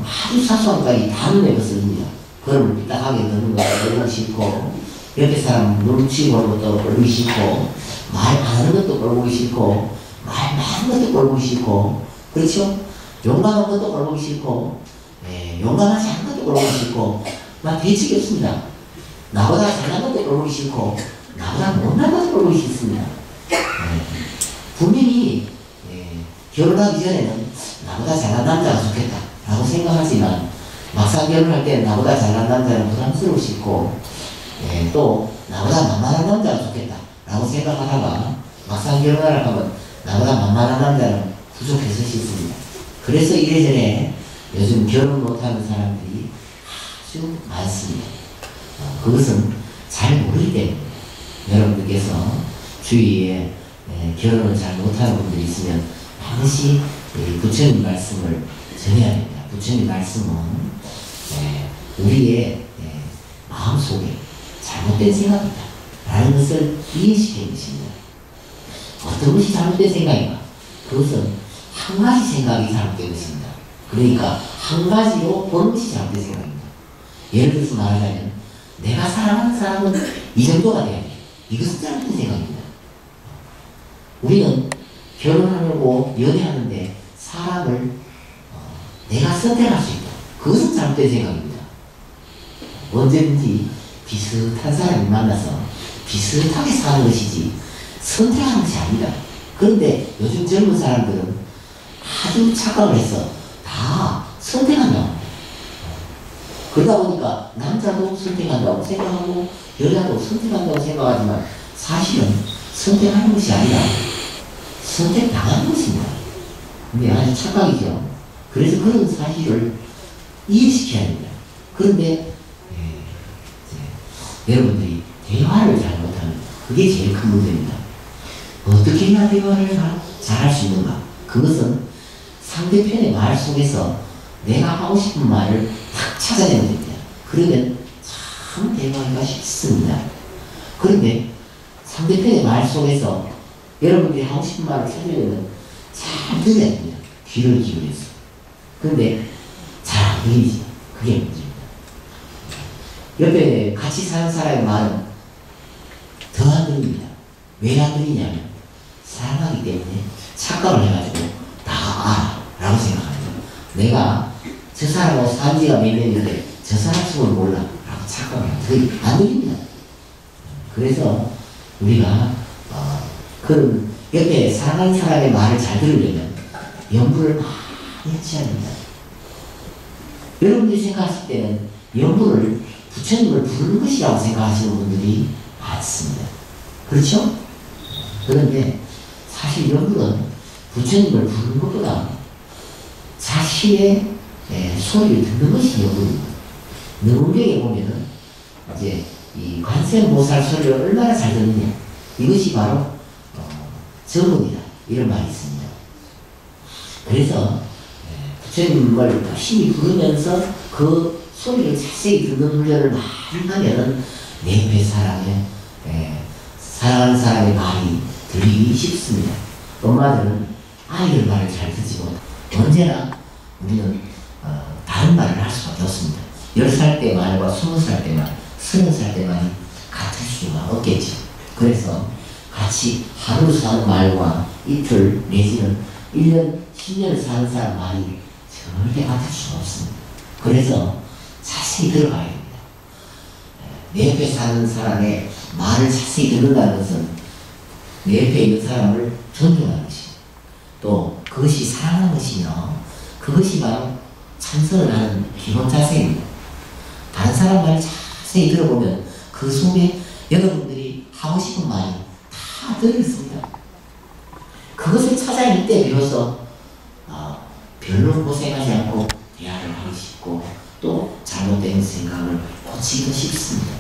아주 사소한 까지 다 눈에 거슬립니다. 걸음을 삐딱하게 걷는 것도 얼굴 싫고 옆에 사람 눈치 보는 것도 얼굴 싫고 말 안 하는 것도 꼴보기 싫고 말 많은 것도 꼴보기 싫고 그렇죠? 용감한 것도 꼴보기 싫고 용감하지 않은 것도 꼴보기 싫고 막 대책이 없습니다. 나보다 잘난 것도 꼴보기 싫고 나보다 못난 것도 꼴보기 싫습니다. 분명히 결혼하기 전에는 나보다 잘난 남자가 좋겠다 라고 생각하지만 막상 결혼할 때는 나보다 잘난 남자는 부담스러우시고 또 나보다 만만한 남자가 좋겠다 라고 생각하다가 막상 결혼하려고 하면 나보다 만만한 남자는 부족해서 싶습니다. 그래서 이래저래 요즘 결혼 못하는 사람들이 아주 많습니다. 그것은 잘 모르기 때문에 여러분들께서 주위에 결혼을 잘 못하는 분들이 있으면 반드시 부처님 말씀을 전해야 됩니다. 부처님 말씀은 우리의 마음속에 잘못된 생각이다 라는 것을 이해시키는 것입니다. 어떤 것이 잘못된 생각인가? 그것은 한 가지 생각이 잘못된 것입니다. 그러니까 한 가지로 보는 것이 잘못된 생각입니다. 예를 들어서 말하자면 내가 사랑하는 사람은 이 정도가 돼야 돼. 이것은 잘못된 생각입니다. 우리는 결혼하려고 연애하는데 사람을 내가 선택할 수 있다. 그것은 잘못된 생각입니다. 언제든지 비슷한 사람을 만나서 비슷하게 사는 것이지 선택하는 것이 아니다. 그런데 요즘 젊은 사람들은 아주 착각을 해서 다 선택한다고 합니다. 그러다 보니까 남자도 선택한다고 생각하고 여자도 선택한다고 생각하지만 사실은 선택하는 것이 아니라 선택당하는 것입니다. 근데 아주 착각이죠. 그래서 그런 사실을 이해시켜야 됩니다. 그런데 여러분들이 대화를 잘 못하는 그게 제일 큰 문제입니다. 어떻게 해야 대화를 잘할 수 있는가? 그것은 상대편의 말 속에서 내가 하고 싶은 말을 딱 찾아내면 됩니다. 그러면 참 대화가 쉽습니다. 그런데 상대편의 말 속에서 여러분들이 하고 싶은 말을 찾으려면 잘 들어야 됩니다. 귀를 기울여서. 그런데 잘 안 들리지. 그게 문제입니다. 옆에 같이 사는 사람의 말은 더 안 들립니다. 왜 안 들리냐면 사랑하기 때문에 착각을 해가지고 다 알아 라고 생각합니다. 내가 저 사람하고 산 지가 몇 년인데 저 사람 속을 몰라 라고 착각을 합니다. 그게 안 들립니다. 그래서 우리가 그런 옆에 사랑하는 사람의 말을 잘 들으려면 염불을 많이 해쳐야 됩니다. 여러분들이 생각하실 때는 염불을 부처님을 부르는 것이라고 생각하시는 분들이 많습니다. 그렇죠? 그런데 사실 염불은 부처님을 부르는 것보다 자신의 소리를 듣는 것이 염불입니다. 능운경에 보면은 이제 이 관세음보살 소리를 얼마나 잘 듣느냐 이것이 바로 정문이다 이런 말이 있습니다. 그래서 부처님을 열심히 부르면서 그 소리를 자세히 듣는 훈련을 많이 하면은 내 옆에 사람의 사랑하는 사람의 말이 들리기 쉽습니다. 엄마들은 아이들 말을 잘 듣지 못하고 언제나 우리는 다른 말을 할 수밖에 없습니다. 10살 때 말과 20살 때 말, 30살 때 말이 같을 수가 없겠죠. 그래서 같이 하루 사는 말과 이틀 내지는 1년, 10년을 사는 사람 말이 절대 같을 수가 없습니다. 그래서 자세히 들어가야 됩니다. 내 옆에 사는 사람의 말을 자세히 듣는다는 것은 내 옆에 있는 사람을 존중하는 것입니다. 또 그것이 사랑하는 것이며 그것이 바로 찬성을 하는 기본 자세입니다. 다른 사람 말 자세히 들어보면 그 속에 여러분들이 하고 싶은 말이 다 들어있습니다. 그것을 찾아낼 때 비로소 별로 고생하지 않고 대화를 하고 싶고 또 잘못된 생각을 고치기도 쉽습니다.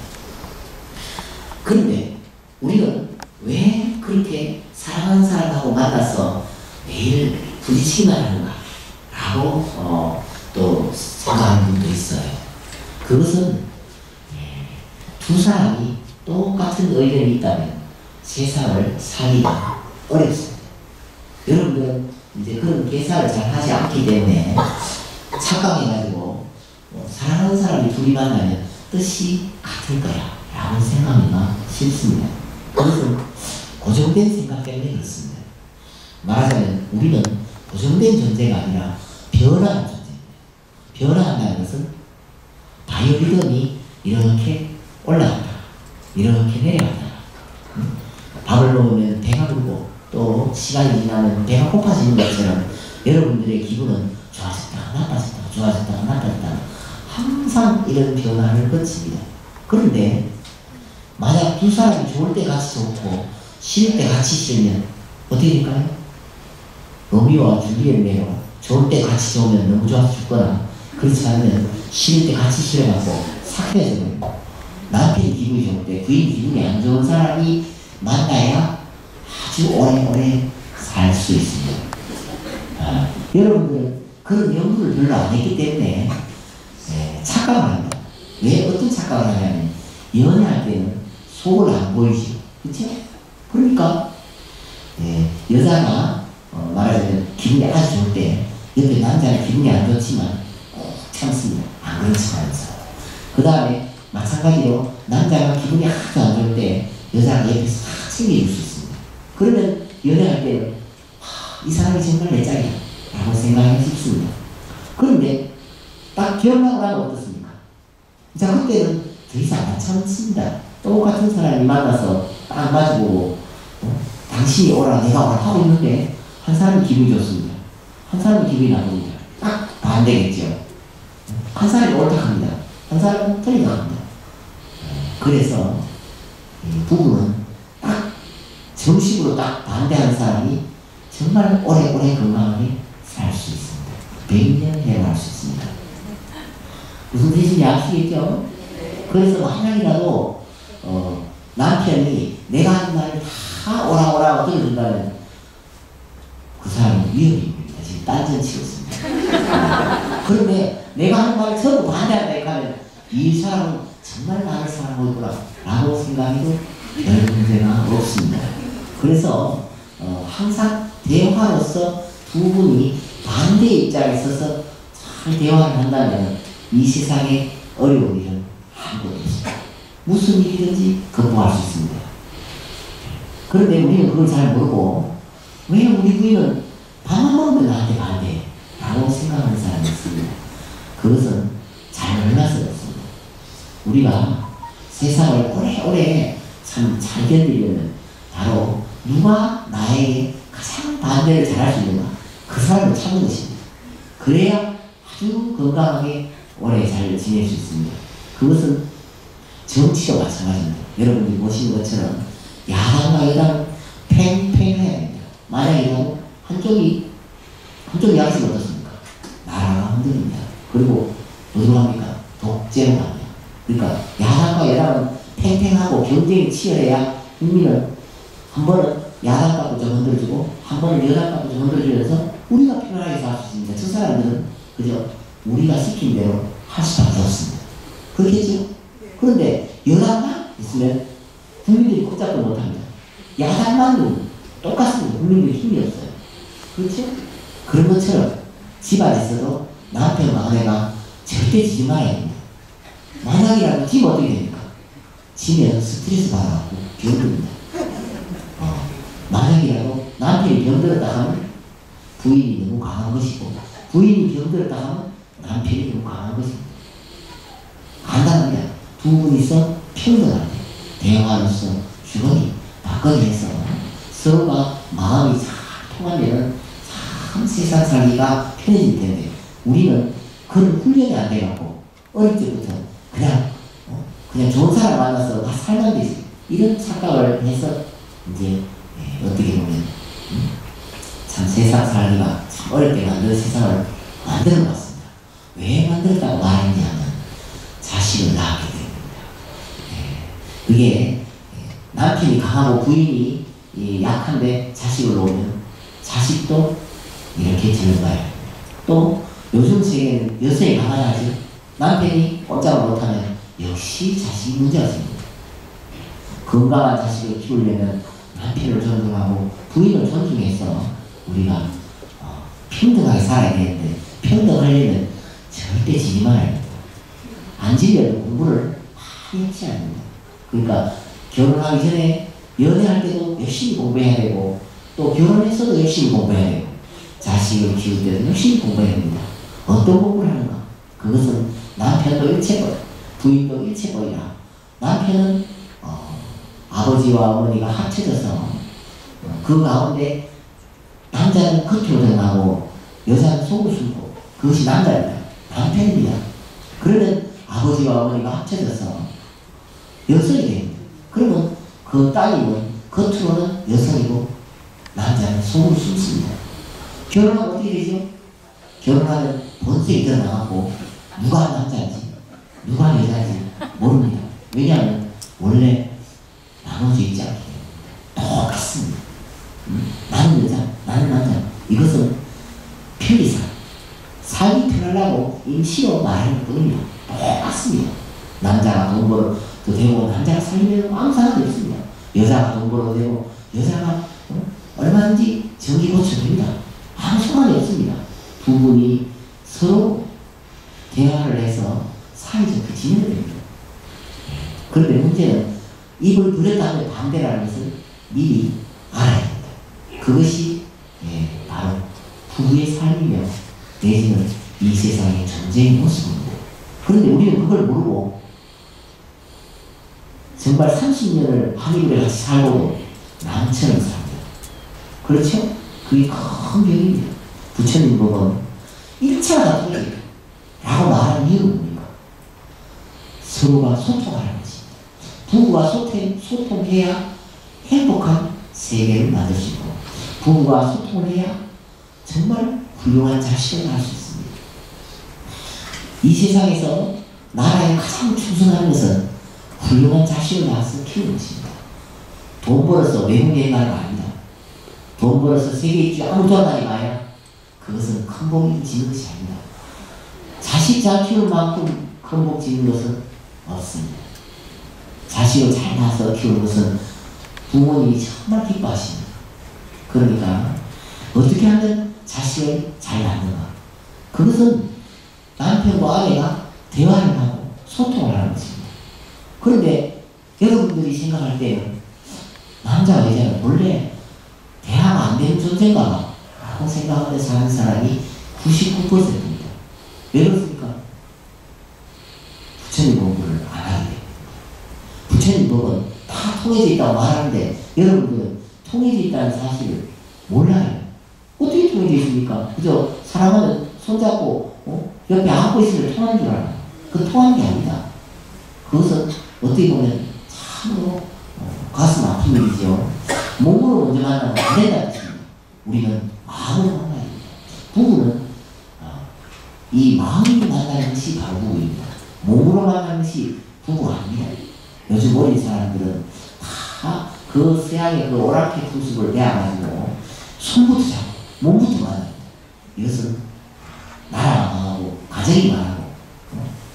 그런데 우리는 왜 그렇게 사랑하는 사람하고 만나서 매일 부딪히기만 하는가 라고 또 생각하는 분도 있어요. 그것은 두 사람이 똑같은 의견이 있다면 세상을 살기가 어렵습니다. 여러분들은 이제 그런 계산을 잘 하지 않기 때문에 착각해가지고 사랑하는 사람이 둘이 만나면 뜻이 같을 거야 라고 생각하기가 쉽습니다. 그것은 고정된 생각 때문에 그렇습니다. 말하자면 우리는 고정된 존재가 아니라 변화하는 존재입니다. 변화한다는 것은 바이오리듬이 이렇게 올라간다 이렇게 내려간다. 밥을 먹으면 배가 부르고 또 시간이 지나면 배가 고파지는 것처럼 여러분들의 기분은 좋아졌다가 나빠졌다가 좋아졌다가 나빠졌다가 항상 이런 변화를 거칩니다. 그런데 만약 두 사람이 좋을 때 같이 좋고 싫을 때 같이 싫으면 어떻게 될까요? 로미오와 줄리엣네요. 좋을 때 같이 좋으면 너무 좋아서 죽거나, 그렇지 않으면 싫을 때 같이 싫어갖고 사귀어져 버려요. 남편이 기분이 좋을 때 부인 기분이 안 좋은 사람이 만나야 아주 오래오래 살 수 있습니다. 여러분들은 그런 연구를 별로 안 했기 때문에 착각을 합니다. 왜 어떤 착각을 하냐면, 연애할 때는 속을 안 보이죠. 그렇죠? 그러니까 여자가 말하자면 기분이 아주 좋을 때 옆에 남자는 기분이 안 좋지만 꼭 참습니다. 안 그런 척하면서. 그 다음에 마찬가지로 남자가 기분이 아주 안 좋을 때 여자가 옆에서 싹 챙겨줄 수 있습니다. 그러면 연애할 때는 이 사람이 정말 내 짝이야 라고 생각하기 쉽습니다. 그런데 딱 결혼하고 나면 어떻습니까? 자, 그때는 더 이상 안 참습니다. 똑같은 사람이 만나서 딱 마주보고 당신이 오라 내가 오라 하고 있는데 한 사람이 기분이 좋습니다. 한 사람이 기분이 나쁩니다. 딱 반대겠죠. 한 사람이 옳다 합니다. 한 사람은 틀리다 합니다. 그래서 부부는 딱 정식으로 딱 반대하는 사람이 정말 오래오래 건강하게 살 수 있습니다. 100년 해갈 수 있습니다. 무슨 뜻인지 아시겠죠? 그래서 만약이라도 남편이 내가 하는 말을 다 오라 들어준다면 그 사람은 위험입니다. 지금 딴전 치고 있습니다. 그런데 내가 하는 말을 전부 반대한다 하면 이 사람은 정말 나를 사랑하고 있구나 라고 생각해도 별 문제가 없습니다. 그래서 항상 대화로서 두 분이 반대 입장에 서서 잘 대화를 한다면 이 세상에 어려운 일은 아무것도 없습니다. 무슨 일이든지 극복할 수 있습니다. 그런데 우리는 그걸 잘 모르고 왜 우리 부인은 밥만 먹으면 나한테 반대 라고 생각하는 사람이 있습니다. 그것은 잘 몰라서 그렇습니다. 우리가 세상을 오래오래 참 잘 견디려면 바로 누가 나에게 가장 반대를 잘할 수 있는가, 그 사람을 찾는 것입니다. 그래야 아주 건강하게 오래 잘 지낼 수 있습니다. 그것은 정치도 마찬가지입니다. 여러분들이 보시는 것처럼 야당과 여당 팽팽해야 됩니다. 만약에 한쪽이 양심 어떻습니까? 나라가 흔들립니다. 그리고 어디로 갑니까? 독재로 갑니다. 그러니까 야당과 여당은 팽팽하고 경쟁이 치열해야 국민은 한 번은 야당 갖고 좀 흔들어주고 한 번은 여당 갖고 좀 흔들어주면서 우리가 편안하게 살 수 있습니다. 저 사람들은 그저 우리가 시킨 대로 할 수밖에 없습니다. 그렇겠죠? 그런데 여당만 있으면 국민들이 걷잡도 못합니다. 야당만 똑같습니다. 국민들이 힘이 없어요. 그렇죠? 그런 것처럼 집안에서도 남편과 아내가 절대 지지 말아야 됩니다. 만약이라도 지면 어떻게 됩니까? 지면 스트레스 받아갖고 병듭니다. 만약이라도 남편이 병들었다 하면 부인이 너무 강한 것이고, 부인이 병들었다 하면 남편이 너무 강한 것입니다. 간단합니다. 두 분이서 평등하게 대화로서 주거니 받거니 해서 서로가 마음이 잘 통하면 참 세상 살기가 편해질 텐데, 우리는 그런 훈련이 안 돼갖고 어릴 때부터 그냥 좋은 사람 만나서 살면 되지 이런 착각을 해서 이제 어떻게 보면 참 세상 살기가 참 어릴 때 만든 세상을 만들어 놨습니다. 왜 만들었다고 말했냐면 자식을 낳게 됩니다. 그게 남편이 강하고 부인이 약한데 자식을 놓으면 자식도 이렇게 젊어요. 또 요즘 세계는 여성이 강하지 남편이 꼼짝을 못하면 역시 자식이 문제가 생깁니다. 건강한 자식을 키우려면 남편을 존중하고 부인을 존중해서 우리가 평등하게 살아야 되는데, 평등하려면 절대 지지 말아야 됩니다. 안 지려도 공부를 많이 했지 않습니다. 그러니까 결혼하기 전에 연애할 때도 열심히 공부해야 되고, 또 결혼해서도 열심히 공부해야 되고, 자식을 키울 때도 열심히 공부해야 됩니다. 어떤 공부를 하는가? 그것은 남편도 일체벌, 부인도 일체벌이라. 남편은 아버지와 어머니가 합쳐져서 그 가운데 남자는 겉으로 드러나고 여자는 속을 숨고, 그것이 남자입니다. 남편입니다. 그러면 아버지와 어머니가 합쳐져서 여성이 됩니다. 그러면 그 따님은 겉으로는 여성이고 남자는 속으로 숨습니다. 결혼하면 어떻게 되죠? 결혼하면 본색이 드러나고 누가 남자인지 누가 여자인지 모릅니다. 왜냐하면 원래 나눠져 있지 않기 때문에 똑같습니다. 나는 여자, 나는 남자. 이것은 편리상 살기 편하려고 임시로 말하는 뿐입니다. 똑같습니다. 남자가 돈 벌어도 되고 남자가 살면 아무 상관이 없습니다. 여자가 돈 벌어도 되고 여자가 얼마든지 정기 고쳐도 됩니다. 아무 상관이 없습니다. 두 분이 서로 대화를 해서 사이좋게 지내야 됩니다. 그런데 문제는 입을 들였다면 반대라는 것을 미리 알아야 됩니다. 그것이 바로 부부의 삶이며 내지는 이 세상의 존재의 모습입니다. 그런데 우리는 그걸 모르고 정말 30년을 한 이불에 같이 살고도 남처럼 삽니다. 그렇죠? 그게 큰 병입니다. 부처님 법은 1차가 다투기 라고 말하는 이유는 뭡니까? 서로가 소통하는 것입니다. 부부가 소통해야 행복한 세계를 만들 수 있고 부부가 소통을 해야 정말 훌륭한 자식을 낳을 수 있습니다. 이 세상에서 나라에 가장 충성하는 것은 훌륭한 자식을 낳아서 키우는 것입니다. 돈 벌어서 외국 여행 가는 거 아닙니다. 돈 벌어서 세계 일주 아무도 안 가니 마야 그것은 큰 복이 지는 것이 아닙니다. 자식 잘 키울 만큼 큰 복 지는 것은 없습니다. 자식을 잘 낳아서 키우는 것은 부모님이 정말 기뻐하십니다. 그러니까 어떻게 하면 자식을 잘 낳는가? 그것은 남편과 아내가 대화를 하고 소통을 하는 것입니다. 그런데 여러분들이 생각할 때는 남자와 여자는 본래 대화가 안 되는 존재인가 라고 생각하는 사는 사람이 99%입니다. 왜 그렇습니까? 부처님 공부를 안 하게 됩니다. 부처님 법은 다 통해져 있다고 말하는데 여러분들은 통해져 있다는 사실을 몰라요. 어떻게 통해져 있습니까? 그저 사랑하면 손잡고 옆에 안고 있으면 통하는 줄 알아요. 그 통하는 게 아니다. 그것은 어떻게 보면 참으로 가슴 아픈 일이죠. 몸으로 먼저 만나면 안 된다는 뜻입니다. 우리는 마음으로 만나야 됩니다. 부부는 이 마음으로 만나는 것이 바로 부부입니다. 몸으로 만나는 것이 부부가 아닙니다. 요즘 어린 사람들은 다 그 서양의 그 오라케 풍습을 배워가지고 손부터 잡고 몸부터 만납니다. 이것은 나라가 망하고 가정이 망하고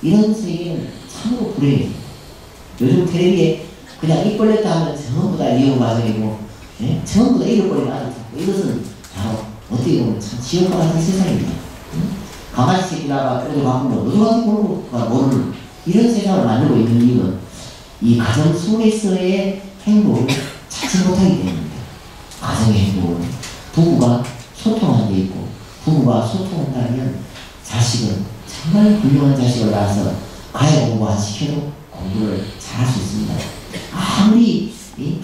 이런 세계는 참으로 불행해집니다. 요즘 텔레비에 그냥 입 벌렸다 하면 전부 다 이혼 과정이고 전부 다 잃어버리면 아주 좋고 이것은 바로 어떻게 보면 참 지옥과 같은 세상입니다. 가만히 새끼다가 어디 바꾸면 어디 가서 모르는 이런 세상을 만들고 있는 이유는 이 가정 속에서의 행복을 찾지 못하기 때문입니다. 가정의 행복은 부부가 소통하는 데 있고 부부가 소통한다면 자식은 정말 훌륭한 자식을 낳아서 과외 공부 안 시켜도 공부를 잘할 수 있습니다. 아무리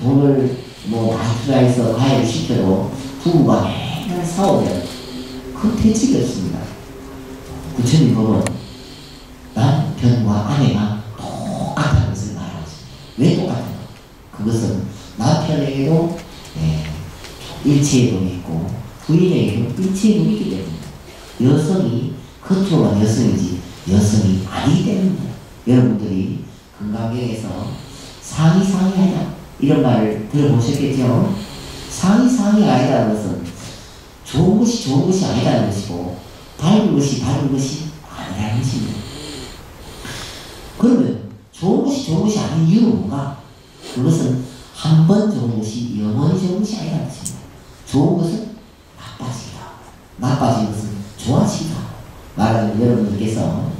돈을 많이 투자해서 과외를 시켜도 부부가 맨날 싸우면 그 대책이 없습니다. 부처님 법은 남편과 아내가 똑같다는 것을 말하고 있습니다. 왜 똑같은가? 그것은 남편에게도 일체의 돈이 있고 부인에게도 일체의 돈이 있기 때문입니다. 여성이 겉으로만 여성이지 여성이 아니기 때문입니다. 여러분들이 건강경에서 상의하자 이런 말을 들어보셨겠죠? 상의가 아니라는 것은 좋은 것이 아니라는 것이고 밝은 것이 아니라는 것입니다. 그러면 좋은 것이 아닌 이유는 뭔가? 그것은 한 번 좋은 것이 영원히 좋은 것이 아니라는 것입니다. 좋은 것은 나빠진 것은 좋아지다. 말하자면 여러분들께서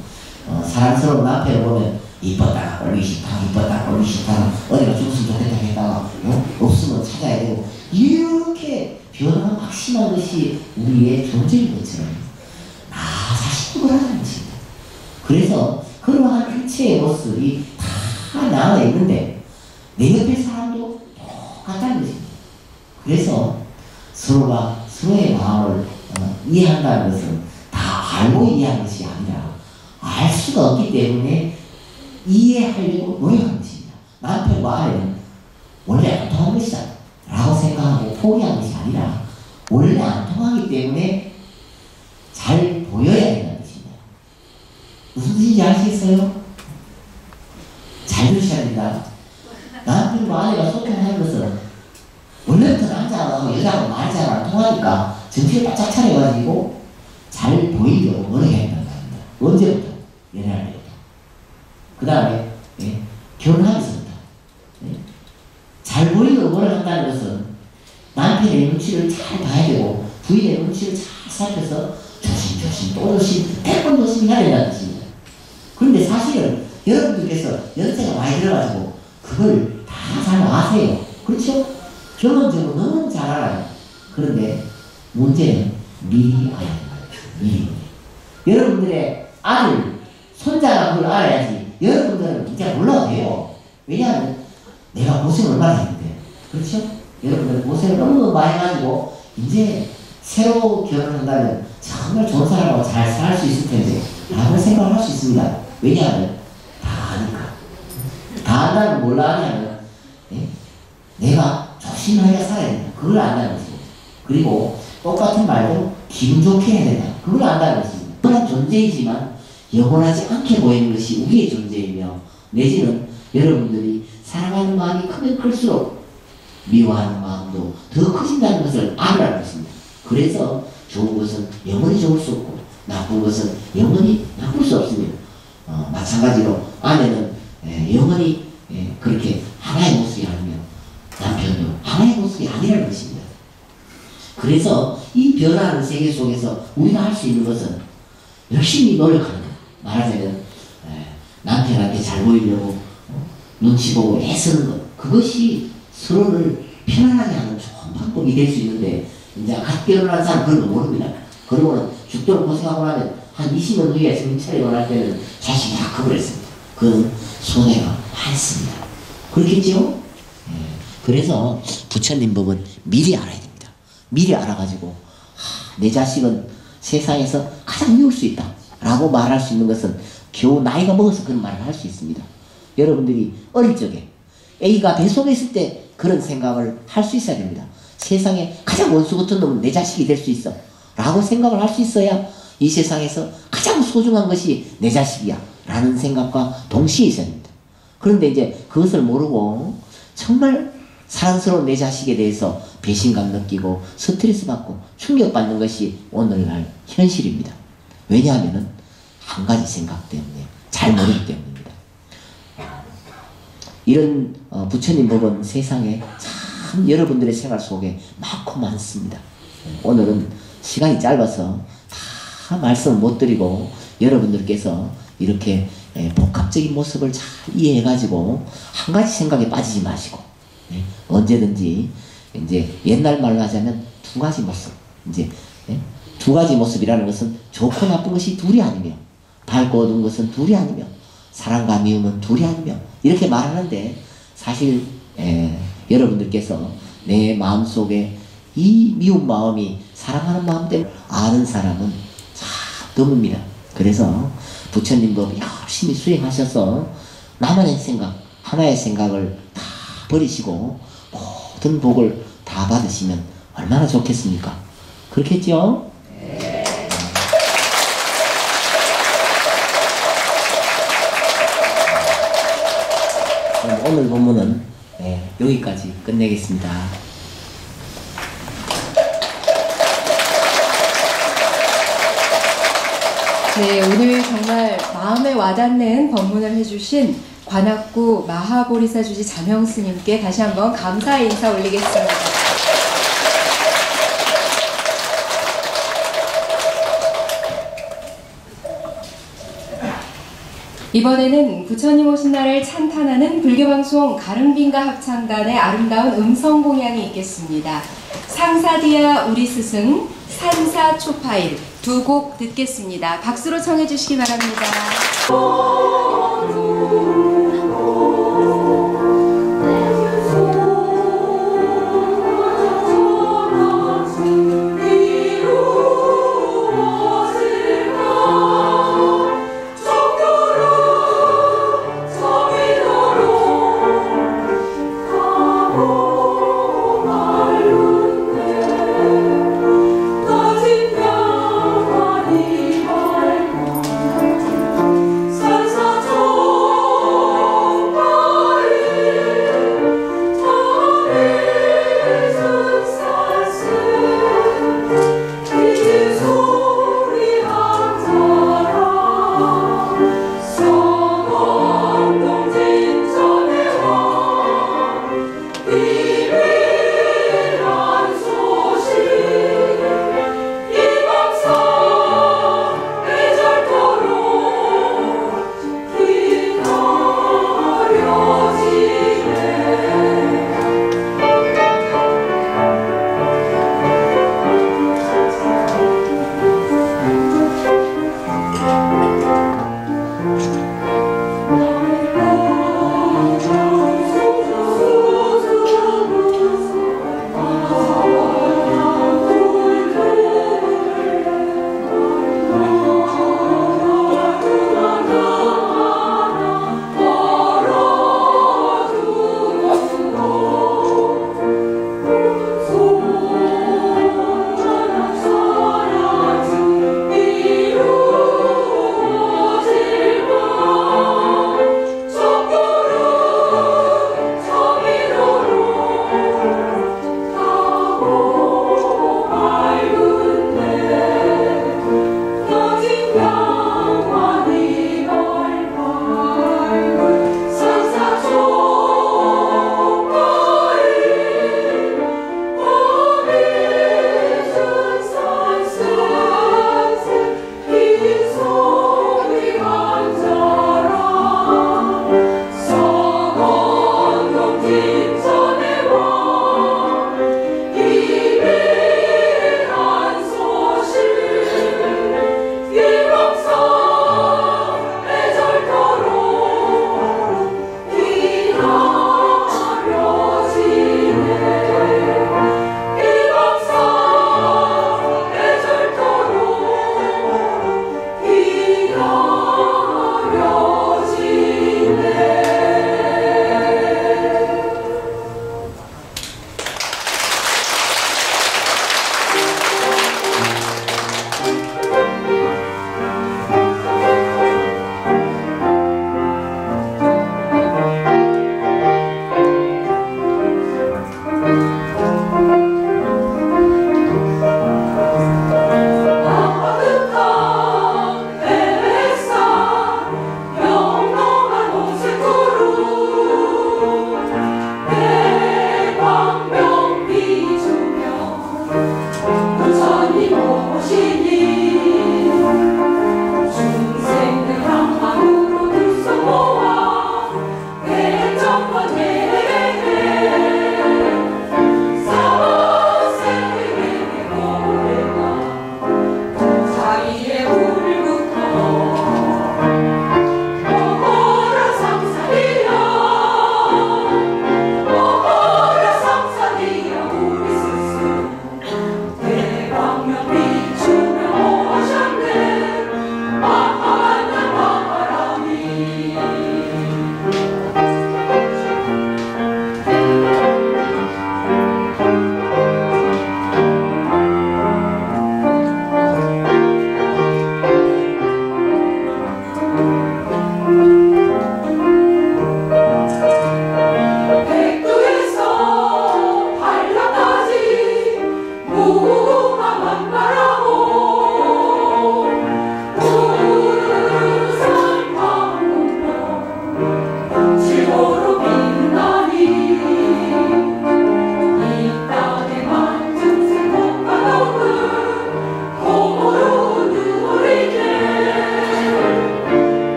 사랑스러운 남편을 보면 이뻤다가 꼴보기 싫다 어디가 죽었으면 좋겠다 했다가 없으면 찾아야 되고 이렇게 변화가 막심한 것이 우리의 존재인 것처럼 나 자신을 하자는 것입니다. 그래서 그러한 일체의 모습이 다 나와 있는데 내 옆에 사람도 똑같다는 것입니다. 그래서 서로가 서로의 마음을 이해한다는 것은 다 알고 이해하는 것이 아니라 알 수가 없기 때문에 이해하려고 노력하는 것입니다. 남편과 아내는 원래 안 통하는 것이다. 포기한 것이 아니라 원래 안 통하기 때문에 잘 보여야 된다는 뜻입니다. 무슨 뜻인지 아시겠어요? 잘 들으셔야 된다. 남편과 아내가 소통하는 것은 원래부터 남자하고 여자하고 말이 잘 안 통하니까 정신을 바짝 차려가지고 잘 보이려고 노력해야 된다는 겁니다. 언제부터? 연애할 때부터. 그 다음에 결혼하면서부터. 잘 보이려고 노력한다는 것은 남편의 눈치를 잘 봐야 되고 부인의 눈치를 잘 살펴서 조심조심 또 조심 100번 조심해야 된다는 뜻입니다. 그런데 사실은 여러분들께서 연세가 많이 들어가지고 그걸 다 잘 아세요. 그렇죠? 경험적으로 너무 잘 알아요. 그런데 문제는 미리 알아야 돼요. 미리. 여러분들의 아들, 손자가 그걸 알아야지 여러분들은 이제 몰라도 돼요. 왜냐하면 내가 고생을 얼마나 했는데. 그렇죠? 여러분들 고생을 너무 많이 해가지고 이제 새로 결혼한다면 정말 좋은 사람하고 잘 살 수 있을 텐데 라고 생각을 할 수 있습니다. 왜냐하면 다 아니까. 다 안다면 몰라 하냐면 내가 조심하게 살아야 된다. 그걸 안다는 것입니다. 그리고 똑같은 말도 기분 좋게 해야 된다. 그걸 안다는 것입니다. 그런 존재이지만 영원하지 않게 보이는 것이 우리의 존재이며 내지는 여러분들이 사랑하는 마음이 크면 클수록 미워하는 마음도 더 커진다는 것을 알아야 것입니다. 그래서 좋은 것은 영원히 좋을 수 없고 나쁜 것은 영원히 나쁠 수 없습니다. 마찬가지로 아내는 영원히 그렇게 하나의 모습이 아니며 남편도 하나의 모습이 아니라는 것입니다. 그래서 이 변화하는 세계 속에서 우리가 할 수 있는 것은 열심히 노력하는 것. 말하자면 남편한테 잘 보이려고 눈치 보고 애쓰는 것. 그것이 서로를 편안하게 하는 좋은 방법이 될 수 있는데 이제 갓 결혼한 사람 그런 거 모릅니다. 그러고는 죽도록 고생하고 나면 한 20년 후에 정신 차리고 날 때는 자식이 다 커버렸습니다. 그건 손해가 많습니다. 그렇겠죠? 그래서 부처님 법은 미리 알아야 됩니다. 미리 알아가지고 내 자식은 세상에서 가장 미울 수 있다 라고 말할 수 있는 것은 겨우 나이가 먹어서 그런 말을 할 수 있습니다. 여러분들이 어릴 적에 A가 뱃속에 있을 때 그런 생각을 할 수 있어야 됩니다. 세상에 가장 원수 같은 놈은 내 자식이 될 수 있어 라고 생각을 할 수 있어야 이 세상에서 가장 소중한 것이 내 자식이야 라는 생각과 동시에 있어야 됩니다. 그런데 이제 그것을 모르고 정말 사랑스러운 내 자식에 대해서 배신감 느끼고 스트레스 받고 충격받는 것이 오늘날 현실입니다. 왜냐하면 한 가지 생각 때문에 잘 모르기 때문입니다. 이런 부처님 법은 세상에 참 여러분들의 생활 속에 많고 많습니다. 오늘은 시간이 짧아서 다 말씀을 못 드리고 여러분들께서 이렇게 복합적인 모습을 잘 이해해가지고 한 가지 생각에 빠지지 마시고 언제든지 이제 옛날 말로 하자면 두 가지 모습 이제 두 가지 모습이라는 것은 좋고 나쁜 것이 둘이 아니며 밝고 어두운 것은 둘이 아니며 사랑과 미움은 둘이 아니며 이렇게 말하는데 사실 여러분들께서 내 마음속에 이 미운 마음이 사랑하는 마음 때문에 아는 사람은 참 드뭅니다. 그래서 부처님 법 열심히 수행하셔서 나만의 생각 하나의 생각을 다 버리시고 모든 복을 다 받으시면 얼마나 좋겠습니까? 그렇겠죠? 그럼 오늘 본문은 여기까지 끝내겠습니다. 네, 오늘 정말 마음에 와닿는 법문을 해주신 관악구 마하보리사주지 자명스님께 다시 한번 감사의 인사 올리겠습니다. 이번에는 부처님 오신 날을 찬탄하는 불교방송 가릉빈가 합창단의 아름다운 음성 공양이 있겠습니다. 상사디아 우리 스승, 산사 초파일 두 곡 듣겠습니다. 박수로 청해 주시기 바랍니다. Oh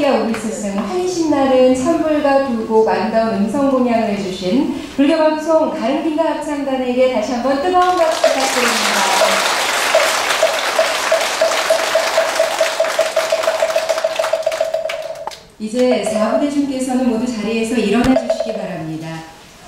할렐루야 우리 스승 한신날은 찬불과 두곡 아름다운 음성 공양을 해주신 불교방송 가른빈가 합창단에게 다시 한번 뜨거운 박수 부탁드립니다. 이제 사부대중께서는 모두 자리에서 일어나 주시기 바랍니다.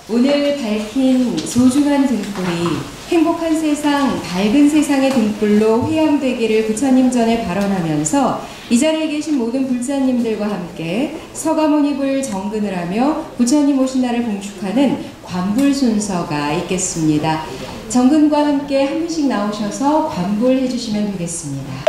오늘 밝힌 소중한 등불이 행복한 세상, 밝은 세상의 등불로 회양되기를 부처님 전에 발언하면서 이 자리에 계신 모든 불자님들과 함께 서가모니불 정근을 하며 부처님 오신 날을 봉축하는 관불 순서가 있겠습니다. 정근과 함께 한 분씩 나오셔서 관불 해주시면 되겠습니다.